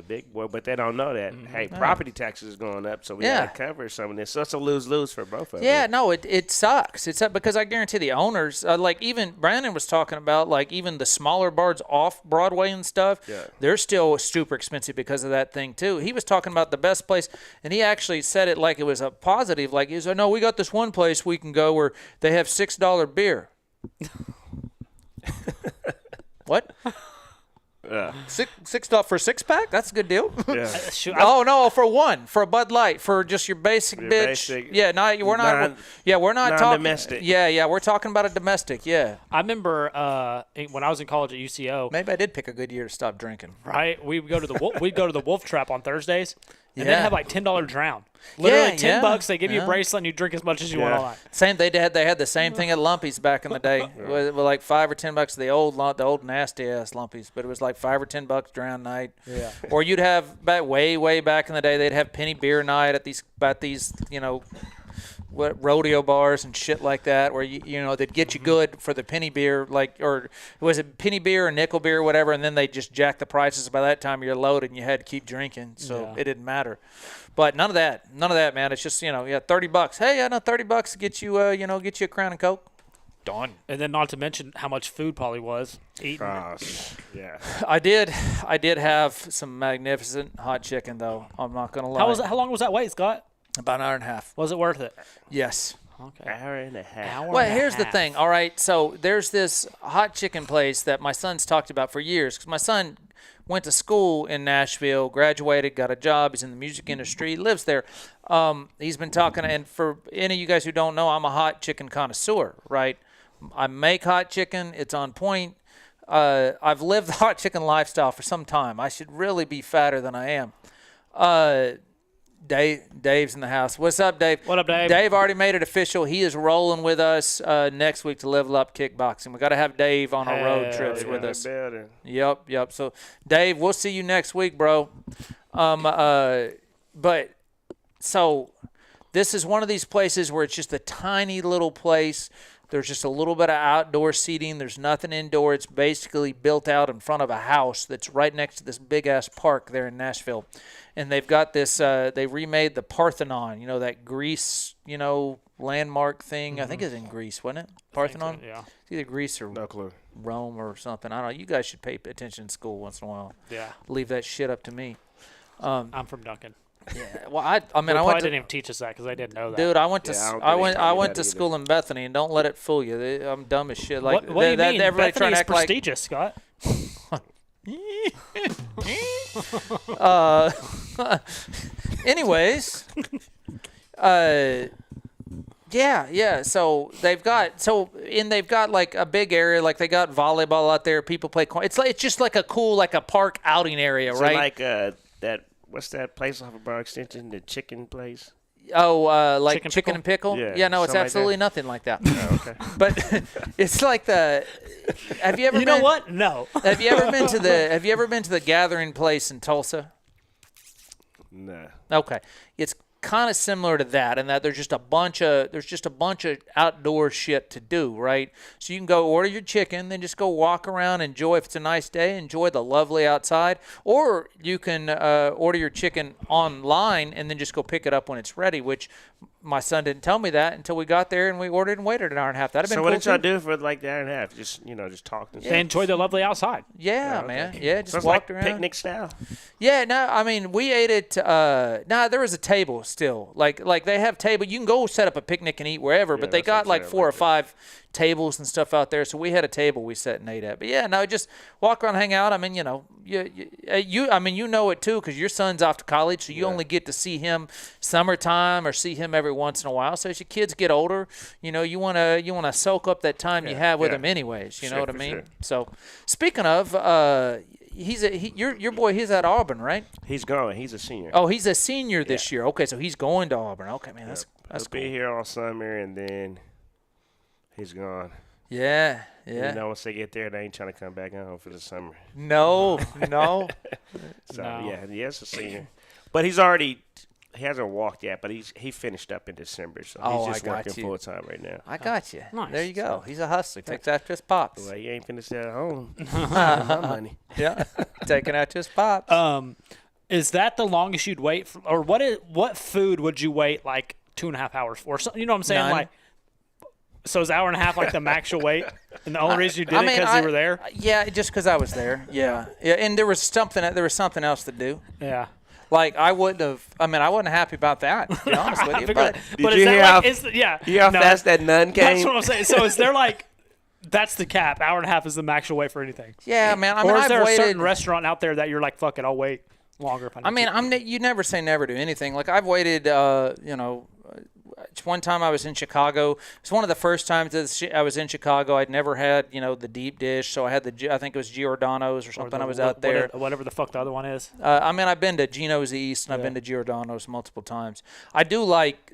big boy, but they don't know that hey, property taxes is going up, so we got to cover some of this. So it's a lose for both of them. Yeah, no, it sucks. It's because I guarantee the owners, like even Brandon was talking about, like even the smaller bars off Broadway and stuff, they're still super expensive because of that thing too. He was talking about the best place, and he actually said it like it was a positive. Like he said, no, we got this one place we can go where they have $6 beer. What? $6 for a 6-pack? That's a good deal. Yeah. No, for a Bud Light, for just your basic bitch. Basic, we're not talking domestic. We're talking about a domestic. Yeah. I remember when I was in college at UCO. Maybe I did pick a good year to stop drinking. Right, we'd go to the Wolf Trap on Thursdays. and then have like $10 drown. Literally $10. They give you a bracelet and you drink as much as you want all night. Same. They had the same thing at Lumpy's back in the day. With like $5 or $10. The old nasty ass Lumpy's, but it was like $5 or $10 drown night. Yeah. Or you'd have way back in the day. They'd have penny beer night at these rodeo bars and shit like that, where they'd get you good for the penny beer, or was it penny beer or nickel beer or whatever, and then they just jack the prices. By that time you're loaded and you had to keep drinking, so it didn't matter. But none of that, man. It's just $30. Hey, I know $30 to get you get you a Crown and Coke. Done. And then not to mention how much food probably was eaten. Yeah. I did have some magnificent hot chicken though. I'm not gonna lie. How long was that wait, Scott? About an hour and a half. Was it worth it? Yes. Okay. Hour and a half. Well, here's the thing. All right, so there's this hot chicken place that my son's talked about for years, because my son went to school in Nashville, graduated, got a job. He's in the music industry, lives there. He's been talking, and for any of you guys who don't know, I'm a hot chicken connoisseur, right? I make hot chicken. It's on point. I've lived the hot chicken lifestyle for some time. I should really be fatter than I am. Dave's in the house. What's up, Dave? What up, Dave? Dave already made it official. He is rolling with us next week to level up kickboxing. We got to have Dave on our road trips with us. Yep. So, Dave, we'll see you next week, bro. But so this is one of these places where it's just a tiny little place. There's just a little bit of outdoor seating. There's nothing indoor. It's basically built out in front of a house that's right next to this big-ass park there in Nashville. And they've got this, they remade the Parthenon, that Greece, landmark thing. Mm-hmm. I think it's in Greece, wasn't it? Parthenon? So, yeah. It's either Greece or no clue. Rome or something. I don't know. You guys should pay attention in school once in a while. Yeah. Leave that shit up to me. I'm from Duncan. Yeah. Well, I didn't even teach us that because I didn't know that. Dude, I went to school in Bethany, and don't let it fool you. I'm dumb as shit. What do you mean? Everybody trying to act prestigious, Scott. Anyways, yeah. So they've got like a big area, like they got volleyball out there. People play. It's just like a cool, like a park outing area, so right? Like that. What's that place off of Bar Extension? The chicken place. Oh, like chicken and pickle? Yeah, no, it's absolutely like nothing like that. Oh, okay. But it's like have you ever know what? No. Have you ever been to the Gathering place in Tulsa? No. Okay. It's kind of similar to that, in that there's just a bunch of outdoor shit to do, right? So you can go order your chicken, then just go walk around, enjoy. If it's a nice day, enjoy the lovely outside, or you can order your chicken online and then just go pick it up when it's ready, which my son didn't tell me that until we got there and we ordered and waited an hour and a half. That'd have been cool. So what did y'all do for like the hour and a half? Just talk and stuff? They enjoy the lovely outside. Yeah, okay. man. Yeah, just so walked like around. Picnic style? Yeah, no, I mean, we ate it. There was a table still. Like they have table. You can go set up a picnic and eat wherever, but they got like 4 or 5 tables and stuff out there. So we had a table we sat and ate at. But yeah, no, just walk around, hang out. I mean, you know it too, because your son's off to college, so you only get to see him summertime or see him every once in a while. So as your kids get older, you wanna soak up that time you have with him anyways. You know what I mean? Sure. So speaking of, your boy, he's at Auburn, right? He's going. He's a senior. Oh, he's a senior this year. Okay, so he's going to Auburn. Okay, man, that's He'll cool. be here all summer, and then he's gone. Yeah. Once they get there, they ain't trying to come back home for the summer. No. So, No. he's a senior. But he hasn't walked yet, but he finished up in December, so he's just working full-time right now. I got you. Nice. There you go. He's a hustler. Takes after his pops. Well, he ain't finished at home. My money. Yeah, taking after his pops. Is that the longest you'd wait for, or what food would you wait like 2.5 hours for? So, you know what I'm saying? None. Like, so is 1.5 hours like the max you'll wait? And the only reason you did it because you were there? Yeah, just because I was there. Yeah, and there was something else to do. Yeah. Like I wasn't happy about that, to be honest with you. But Did you hear how no, fast that nun came? That's what I'm saying. So is there like, that's the cap? 1.5 hours is the max you'll wait for anything? Yeah, man. Or is there a certain restaurant out there that you're like, fuck it, I'll wait longer if I need to? You never say never to anything. Like I've waited, one time I was in Chicago. It's one of the first times that I was in Chicago. I'd never had, the deep dish, so I had I think it was Giordano's or something. I was out there. Whatever the fuck the other one is. I've been to Gino's East and I've been to Giordano's multiple times. I do like.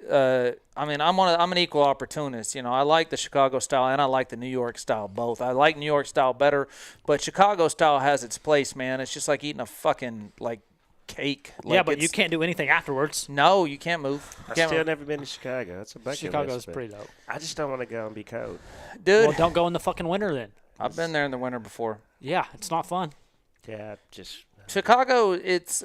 I'm an equal opportunist. I like the Chicago style and I like the New York style both. I like New York style better, but Chicago style has its place, man. It's just like eating a fucking cake. But you can't do anything afterwards. No, you can't move. I've still never been to Chicago. That's a bucket Chicago's list, pretty dope. I just don't want to go and be cold. Dude. Well, don't go in the fucking winter then. I've been there in the winter before. Yeah, it's not fun. Yeah, just Chicago. It's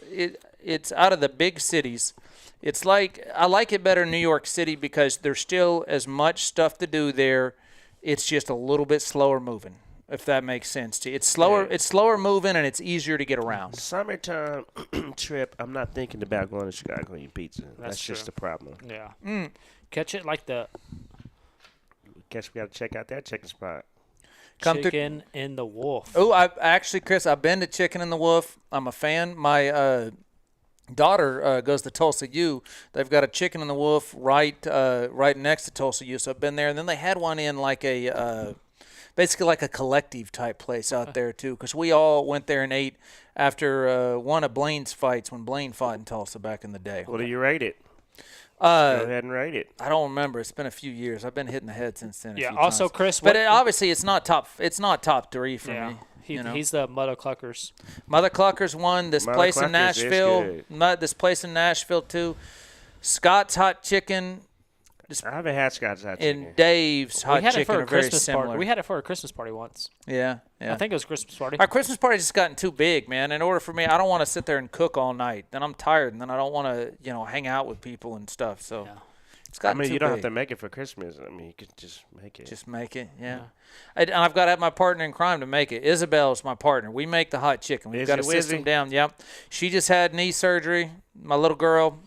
out of the big cities. It's like I like it better in New York City because there's still as much stuff to do there. It's just a little bit slower moving, if that makes sense to you. It's slower. Yeah. It's slower moving and it's easier to get around. Summertime trip. I'm not thinking about going to Chicago and eating pizza. That's true. just the problem. Yeah. Catch it like the Guess we got to check out that chicken spot. Chicken in the Wolf. Oh, Chris, I've been to Chicken in the Wolf. I'm a fan. My daughter goes to Tulsa U. They've got a Chicken in the Wolf right next to Tulsa U. So I've been there. And then they had one in basically like a collective type place out there too, because we all went there and ate after one of Blaine's fights when Blaine fought in Tulsa back in the day. What do you rate it? Go ahead and rate it. I don't remember. It's been a few years. I've been hitting the head since then. Yeah. Also, times. Chris, but obviously it's not top. It's not top three for me. He's the Mother Cluckers. Mother Cluckers won. This Mother place in Cluckers Nashville. This place in Nashville too. Scott's Hot Chicken. I haven't had Scott's Hot Chicken. And Dave's Hot Chicken are very Christmas similar. party. We had it for a Christmas party once. Yeah. I think it was a Christmas party. Our Christmas party's just gotten too big, man. In order for me, I don't want to sit there and cook all night. Then I'm tired, and then I don't want to, hang out with people and stuff. So it's gotten too you don't big. have to make it for Christmas. You could just make it. Just make it, yeah. And I've got to have my partner in crime to make it. Isabel's my partner. We make the hot chicken. We've got a system down. Yep. She just had knee surgery. My little girl,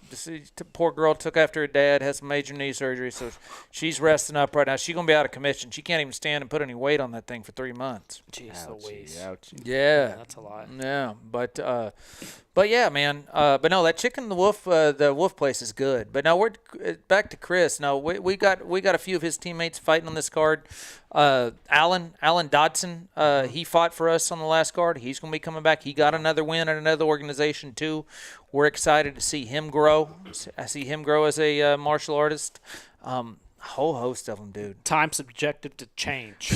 poor girl, took after her dad, had some major knee surgery, so she's resting up right now. She's going to be out of commission. She can't even stand and put any weight on that thing for 3 months. Jeez Louise. Yeah. That's a lot. Yeah, but yeah, man. But no, that Chicken the Wolf place is good. But now we're back to Chris. No, we got a few of his teammates fighting on this card. Alan Dodson, he fought for us on the last card. He's going to be coming back. He got another win at another organization too. We're excited to see him grow. I see him grow as a martial artist. A whole host of them, dude. Time subjective to change.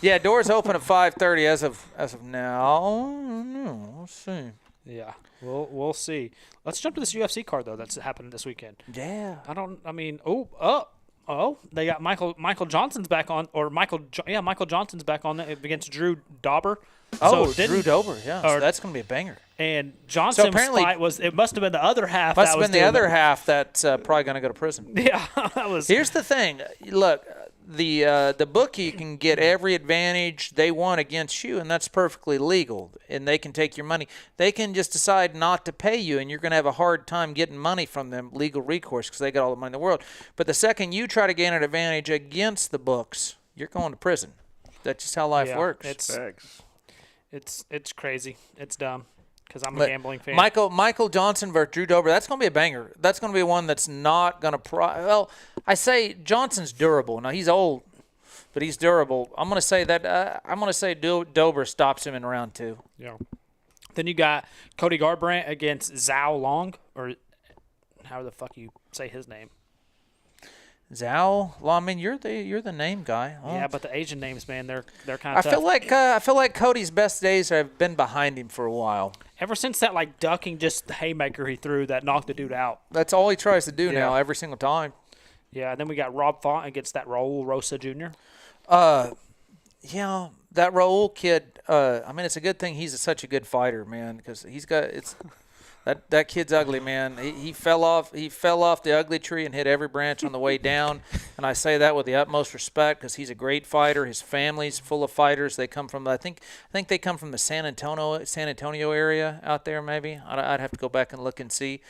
Yeah, doors open at 5:30 as of now. Let's see. Yeah, we'll see. Let's jump to this UFC card though. That's happening this weekend. Yeah. They got Michael Johnson's back on, or Michael Johnson's back on against Drew Dauber. Drew Dauber, yeah. So that's going to be a banger. And Johnson's fight it must have been the other half. Must have been the other half that's probably going to go to prison. Yeah, that was. Here's the thing. Look, the bookie can get every advantage they want against you, and that's perfectly legal. And they can take your money. They can just decide not to pay you, and you're going to have a hard time getting money from them, legal recourse, because they got all the money in the world. But the second you try to gain an advantage against the books, you're going to prison. That's just how life works. It's crazy. It's dumb. Because I'm a gambling fan. Michael Johnson versus Drew Dauber, that's going to be a banger. That's going to be one that's not going to well, I say Johnson's durable. Now, he's old, but he's durable. I'm going to say that Dauber stops him in round 2. Yeah. Then you got Cody Garbrandt against Zhao Long, or how the fuck you say his name. Zhao. Well, I mean, you're the name guy. Oh. Yeah, but the Asian names, man, they're kind of tough. I feel like Cody's best days have been behind him for a while. Ever since that ducking just haymaker he threw that knocked the dude out. That's all he tries to do now every single time. Yeah, and then we got Rob Font against that Raul Rosa Jr. Yeah, that Raul kid. I mean, it's a good thing he's such a good fighter, man, because that kid's ugly, man. He fell off the ugly tree and hit every branch on the way down. And I say that with the utmost respect because he's a great fighter. His family's full of fighters. They come from I think they come from the San Antonio area out there. Maybe I'd have to go back and look and see.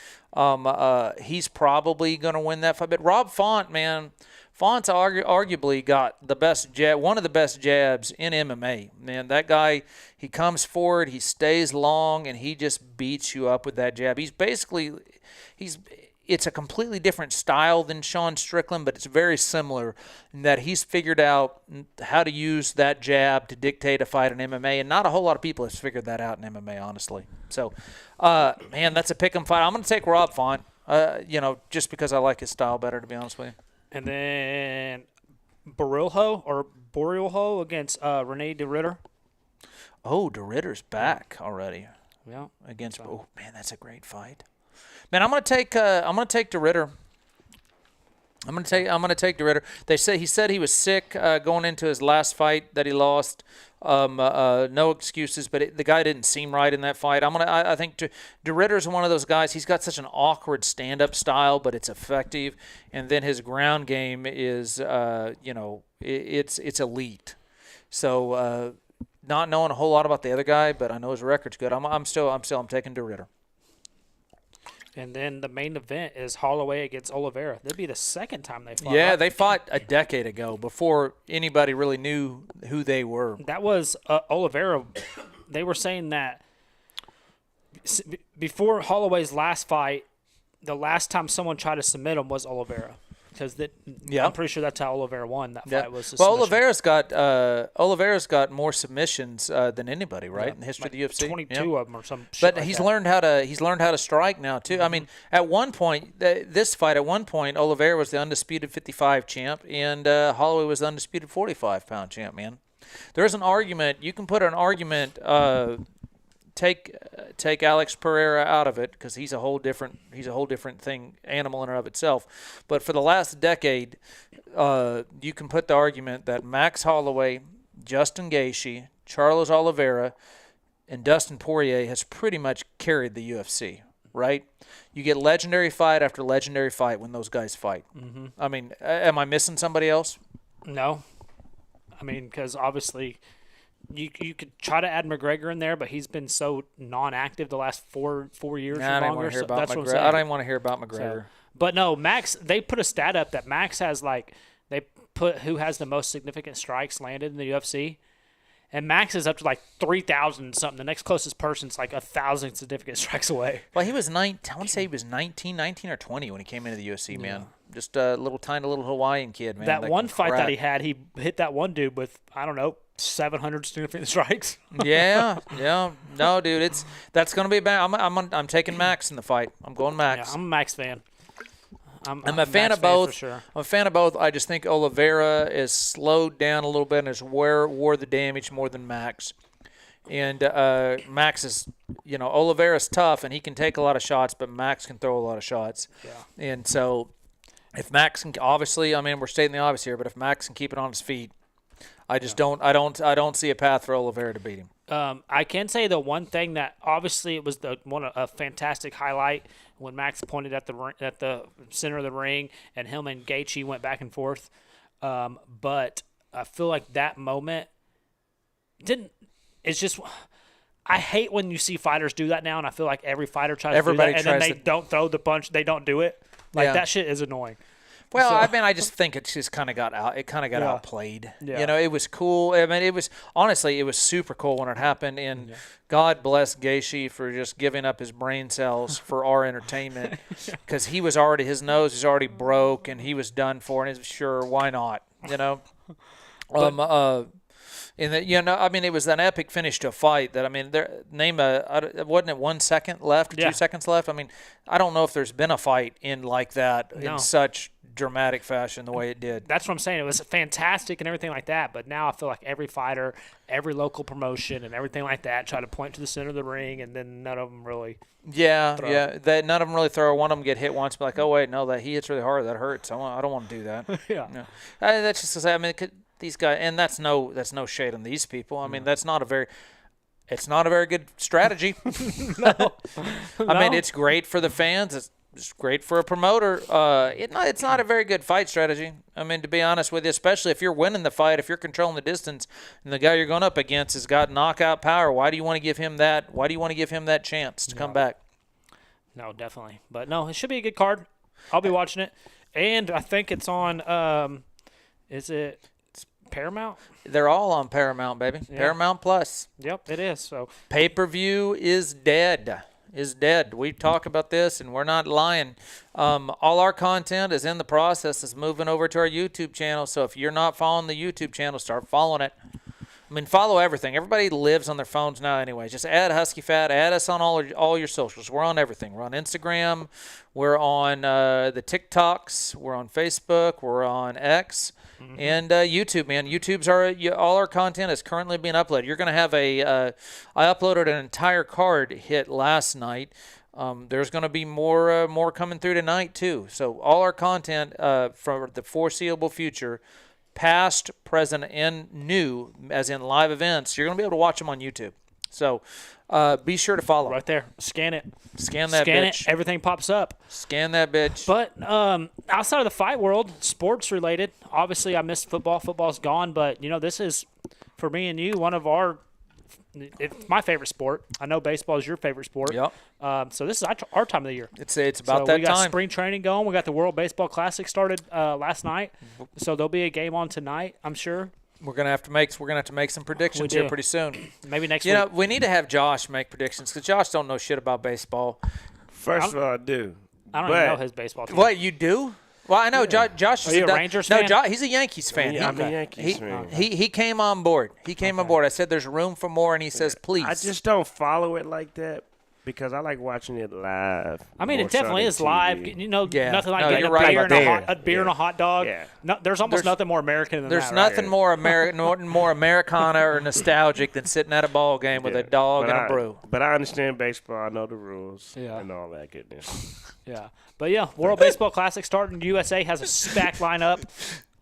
He's probably going to win that fight. But Rob Font, man. Font's arguably got one of the best jabs in MMA. Man, that guy, he comes forward, he stays long, and he just beats you up with that jab. He's it's a completely different style than Sean Strickland, but it's very similar in that he's figured out how to use that jab to dictate a fight in MMA, and not a whole lot of people have figured that out in MMA, honestly. So, man, that's a pick'em fight. I'm going to take Rob Font, just because I like his style better, to be honest with you. And then Borilho against Rene de Ritter. Oh, de Ritter's back already. Yeah. Against. Oh man, that's a great fight. Man, I'm gonna take de Ritter. I'm gonna take de Ritter. He said he was sick going into his last fight that he lost. No excuses, but the guy didn't seem right in that fight. I think de Ritter's one of those guys. He's got such an awkward stand-up style, but it's effective. And then his ground game is, it's elite. So, not knowing a whole lot about the other guy, but I know his record's good. I'm taking de Ritter. And then the main event is Holloway against Oliveira. That'd be the second time they fought. Yeah, they fought a decade ago before anybody really knew who they were. That was Oliveira. They were saying that before Holloway's last fight, the last time someone tried to submit him was Oliveira. Because I'm pretty sure that's how Oliveira won that fight. Was a submission. Oliveira's got more submissions than anybody, right, in the history of the UFC. 22 of them or some shit. But like he's that. learned how to strike now too. I mean, at one point, Oliveira was the undisputed 55 champ, and Holloway was the undisputed 45-pound champ. Man, there's an argument. You can put an argument. Take Alex Pereira out of it because he's a whole different animal in and of itself. But for the last decade, you can put the argument that Max Holloway, Justin Gaethje, Charles Oliveira, and Dustin Poirier has pretty much carried the UFC. Right? You get legendary fight after legendary fight when those guys fight. Mm-hmm. I mean, am I missing somebody else? No. I mean, because obviously. You could try to add McGregor in there, but he's been so non-active the last four years or longer. So that's what I'm saying. I don't even want to hear about McGregor. But no, Max. They put a stat up that Max has who has the most significant strikes landed in the UFC, and Max is up to 3,000 something. The next closest person's 1,000 significant strikes away. Well, he was 19. I want to say he was 19 or 20 when he came into the UFC. Man, just a tiny little Hawaiian kid, man. That one fight that he had, he hit that one dude with 700 significant strikes. yeah. No, dude, that's gonna be bad. I'm taking Max in the fight. I'm going Max. Yeah, I'm a Max fan. I'm a fan of both. For sure. I'm a fan of both. I just think Oliveira is slowed down a little bit and has wore the damage more than Max. And Max is, Oliveira's tough and he can take a lot of shots, but Max can throw a lot of shots. Yeah. And so, if Max can, obviously, we're stating the obvious here, but if Max can keep it on his feet. I just don't see a path for Oliveira to beat him. I can say the one thing that obviously it was a fantastic highlight when Max pointed at the center of the ring and him and Gaethje went back and forth. But I feel like that moment it's just I hate when you see fighters do that now, and I feel like every fighter tries to do that, and then they don't throw the punch, they don't do it. That shit is annoying. Well, I just think it just kind of got out. It kind of got outplayed. Yeah. It was cool. It was super cool when it happened. And God bless Gaethje for just giving up his brain cells for our entertainment, because his nose is already broke and he was done for. And sure, why not? It was an epic finish to a fight that, wasn't it 1 second left or 2 seconds left? I don't know if there's been a fight in like that in such dramatic fashion the way it did. That's what I'm saying. It was fantastic and everything like that, but now I feel like every fighter, every local promotion and everything like that try to point to the center of the ring, and then none of them really throw. None of them really throw. One of them get hit once, but oh, wait, no, that he hits really hard. That hurts. I don't want to do that. That's just to say, these guys, and that's no shade on these people. That's not a very good strategy. No. It's great for the fans. It's great for a promoter. It's not a very good fight strategy. To be honest with you, especially if you're winning the fight, if you're controlling the distance, and the guy you're going up against has got knockout power, why do you want to give him that? Why do you want to give him that chance to come back? No, definitely. But no, it should be a good card. I'll be watching it, and I think it's on. It's Paramount? They're all on Paramount, baby. Yeah. Paramount Plus. Yep, it is. So pay-per-view is dead. is dead. We talk about this, and we're not lying. All our content is in the process. It's moving over to our YouTube channel. So if you're not following the YouTube channel, start following it. I mean, follow everything. Everybody lives on their phones now anyway. Just add Husky Fat. Add us on all your socials. We're on everything. We're on Instagram. We're on the TikToks. We're on Facebook. We're on X. And YouTube, man. All our content is currently being uploaded. You're going to have I uploaded an entire card hit last night. There's going to be more coming through tonight, too. So all our content for the foreseeable future, past, present, and new, as in live events, you're going to be able to watch them on YouTube. So be sure to follow. Right there. Scan it. Scan that bitch. It. Everything pops up. Scan that bitch. But outside of the fight world, sports related, obviously I missed football. Football's gone. But, this is, for me and you, it's my favorite sport. I know baseball is your favorite sport. Yep. So this is our time of the year. It's about that time. We got spring training going. We got the World Baseball Classic started last night. So there'll be a game on tonight, I'm sure. We're gonna have to make some predictions here pretty soon. Maybe next week. We need to have Josh make predictions because Josh don't know shit about baseball. First of all, I do. I don't even know his baseball team. What, you do? Well, I know Josh is a Rangers fan? No, he's a Yankees fan. Yeah, I'm a Yankees fan. He came on board. On board. I said there's room for more, and he says please. I just don't follow it like that because I like watching it live. I mean, it definitely is live. Nothing like getting a beer and a hot dog. Yeah. No, there's nothing more American than that. There's nothing more Americana or nostalgic than sitting at a ball game with a dog and a brew. But I understand baseball. I know the rules and all that goodness. Yeah. But, World Baseball Classic starting. USA has a stacked lineup.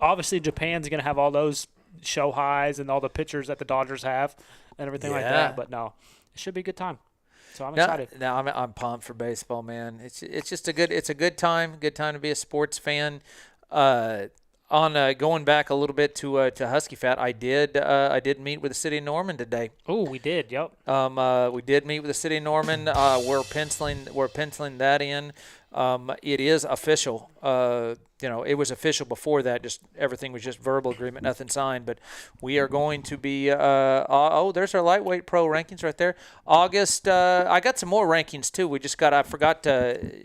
Obviously, Japan's going to have all those show highs and all the pitchers that the Dodgers have and everything like that. But, no, it should be a good time. So I'm excited. No, I'm pumped for baseball, man. It's just a good time to be a sports fan. Going back a little bit to Husky Fat, I did meet with the city of Norman today. Oh, we did. Yep. We did meet with the city of Norman. We're penciling that in. It is official. It was official before that. Just everything was just verbal agreement, nothing signed. But we are going to be. There's our lightweight pro rankings right there. August. I got some more rankings too.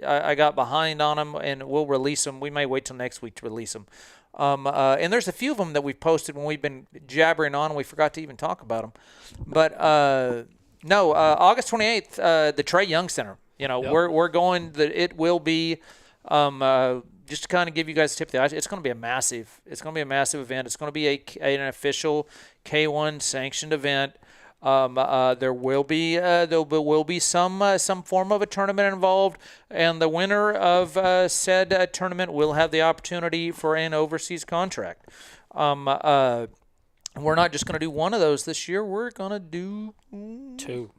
I got behind on them, and we'll release them. We may wait till next week to release them. And there's a few of them that we've posted when we've been jabbering on. And we forgot to even talk about them. But August 28th, the Trey Young Center. We're going. It will be. Just to kind of give you guys a tip there, it's going to be a massive event. It's going to be an official K1 sanctioned event. There will be some form of a tournament involved, and the winner of said tournament will have the opportunity for an overseas contract. We're not just going to do one of those this year. We're going to do two.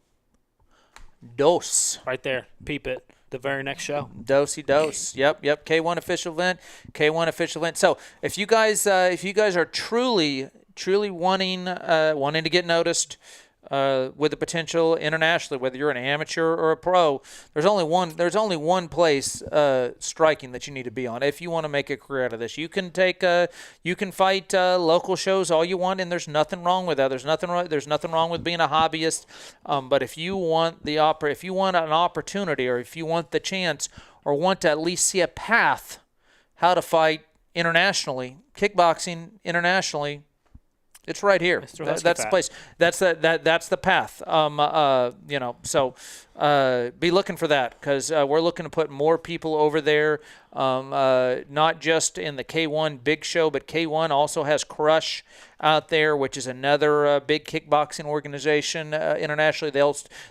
Dos. Right there. Peep it. The very next show. Dosey dose. Yep. K1 official event. So if you guys are truly wanting to get noticed with the potential internationally, whether you're an amateur or a pro, there's only one place striking that you need to be on if you want to make a career out of this. You can fight local shows all you want, and there's nothing wrong with that. There's nothing wrong with being a hobbyist. But if you want if you want an opportunity, or if you want the chance, or want to at least see a path how to fight internationally, kickboxing internationally, it's right here. That's the place. That's the path. So be looking for that, because we're looking to put more people over there, not just in the K1 big show, but K1 also has Crush out there, which is another big kickboxing organization internationally.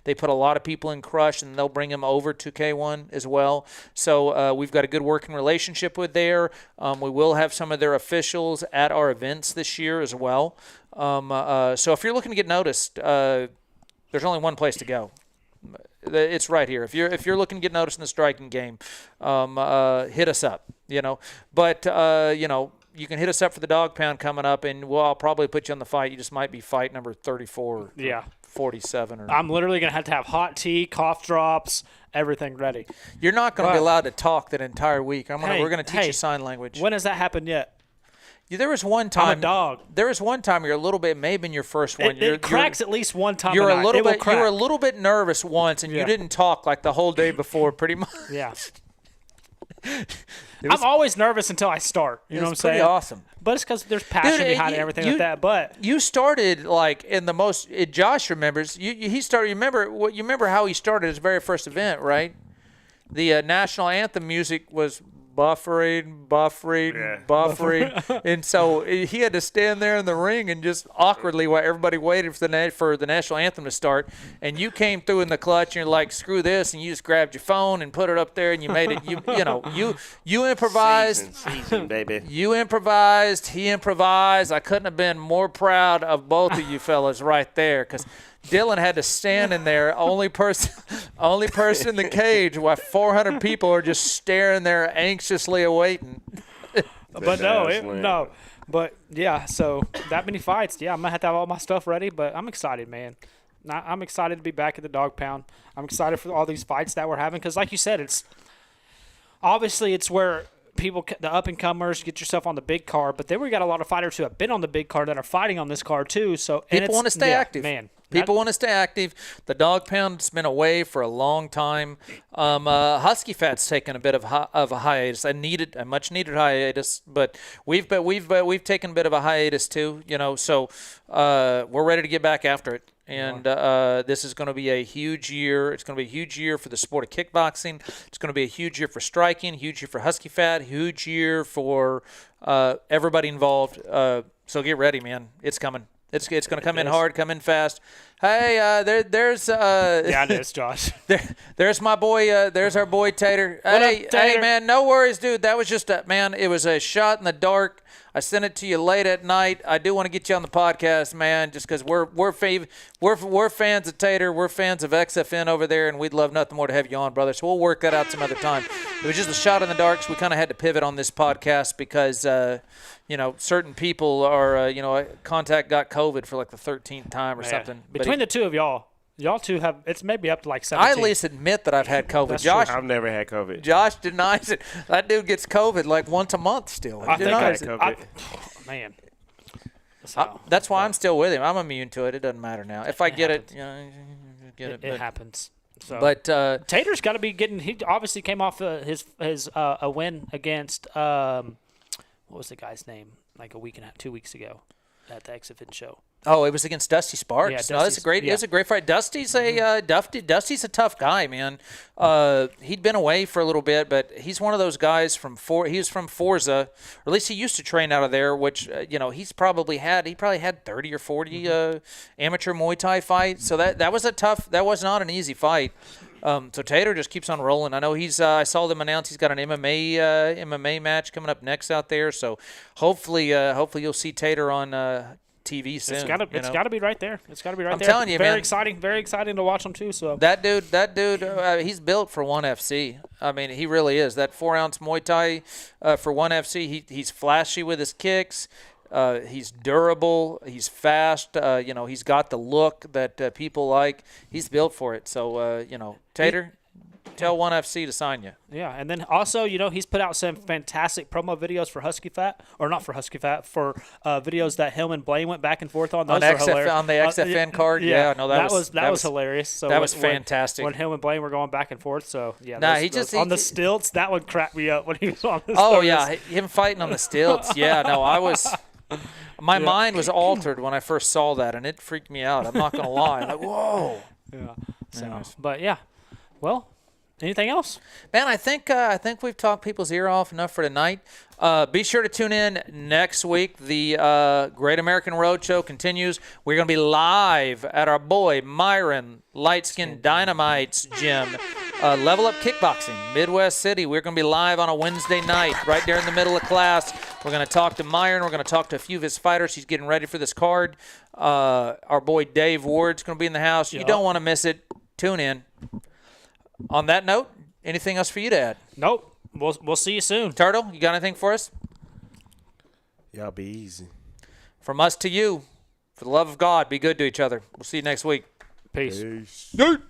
They put a lot of people in Crush, and they'll bring them over to K1 as well. So we've got a good working relationship with there. We will have some of their officials at our events this year as well. So if you're looking to get noticed, there's only one place to go. It's right here. If you're looking to get noticed in the striking game, hit us up. But you can hit us up for the dog pound coming up, and I'll probably put you on the fight. You just might be fight number 34. Yeah. 47. I'm literally going to have hot tea, cough drops, everything ready. You're not going to be allowed to talk that entire week. We're going to teach you sign language. When has that happened yet? There was one I'm time. a dog. There was one time you're a little bit, maybe in your first one. It cracks at least one time. You're a a night. little It will bit. You crack. were a little bit nervous once, and you Yeah. didn't talk like the whole day before, pretty much. Yeah. I'm always nervous until I start. You know what I'm saying? Pretty awesome. But it's because there's passion behind everything like that. But you started like in the most. Josh remembers. He started. You remember how he started his very first event, right? The national anthem music was buffering, and so he had to stand there in the ring and just awkwardly while everybody waited for the national anthem to start. And you came through in the clutch, and you're like, "Screw this!" And you just grabbed your phone and put it up there, and you made it. You improvised. Season, baby. You improvised. He improvised. I couldn't have been more proud of both of you fellas right there, because Dylan had to stand in there, only person in the cage, while 400 people are just staring there anxiously awaiting. But no. But yeah, so that many fights. Yeah, I'm gonna have to have all my stuff ready. But I'm excited, man. I'm excited to be back at the dog pound. I'm excited for all these fights that we're having because, like you said, it's where people, the up and comers, get yourself on the big card. But then we got a lot of fighters who have been on the big card that are fighting on this card too. So people want to stay active, man. People want to stay active. The dog pound's been away for a long time. Husky Fat's taken a bit of a hiatus. A much needed hiatus, but we've taken a bit of a hiatus too. So we're ready to get back after it. And this is going to be a huge year. It's going to be a huge year for the sport of kickboxing. It's going to be a huge year for striking, huge year for Husky Fat, huge year for everybody involved. So get ready, man. It's coming. It's going to come in hard, come in fast. Hey, there's Yeah, it is, Josh. there's my boy. There's our boy Tater. Hey, man, no worries, dude. That was just it was a shot in the dark. I sent it to you late at night. I do want to get you on the podcast, man, just because we're fans of Tater. We're fans of XFN over there, and we'd love nothing more to have you on, brother. So we'll work that out some other time. It was just a shot in the dark, so we kind of had to pivot on this podcast because certain people are contact got COVID for like the 13th time or something. Between the two of y'all two have, it's maybe up to like 17. I at least admit that I've had COVID. That's Josh, true. I've never had COVID. Josh denies it. That dude gets COVID like once a month still. I think I had COVID. Man. That's why I'm still with him. I'm immune to it. It doesn't matter now. If I get it, get it. It happens. So, But Tater's got to be getting. He obviously came off his a win against what was the guy's name? Like 2 weeks ago at the XFN show. oh, it was against Dusty Sparks. Yeah, No, that's a great. yeah. It's a great fight. Dusty's a tough guy, man. He'd been away for a little bit, but he's one of those guys he was from Forza, or at least he used to train out of there. Which he's probably had 30 or 40 amateur Muay Thai fights. So that was not an easy fight. So Tater just keeps on rolling. I know I saw them announce he's got an MMA match coming up next out there. So hopefully you'll see Tater on TV soon. It's got to be right there. It's got to be right I'm there. telling you, very man. very exciting to watch him too. So That dude, he's built for 1FC. I mean, he really is. That 4-ounce Muay Thai for 1FC. He's flashy with his kicks. He's durable. He's fast. He's got the look that people like. He's built for it. So, Tater, tell 1FC to sign you. yeah, and then also he's put out some fantastic promo videos for Husky Fat, or not for Husky Fat, for videos that him and Blaine went back and forth on. Those On were hilarious. on the XFN card. Yeah, no, that was hilarious. So that was fantastic. when him and Blaine were going back and forth. So yeah, Nah, on the stilts, that one cracked me up when he was on the. Oh yeah, him fighting on the stilts. Yeah, no, I was. My mind was altered when I first saw that, and it freaked me out. I'm not gonna lie. Like, whoa. Yeah. So, but yeah, well. Anything else? Man, I think we've talked people's ear off enough for tonight. Be sure to tune in next week. The Great American Roadshow continues. We're going to be live at our boy Myron Lightskin Dynamite's gym. Level Up Kickboxing, Midwest City. We're going to be live on a Wednesday night, right there in the middle of class. We're going to talk to Myron. We're going to talk to a few of his fighters. He's getting ready for this card. Our boy Dave Ward's going to be in the house. You don't want to miss it. Tune in. On that note, anything else for you to add? Nope. We'll see you soon. Turtle, you got anything for us? Y'all be easy. From us to you, for the love of God, be good to each other. We'll see you next week. Peace. Peace. Dude.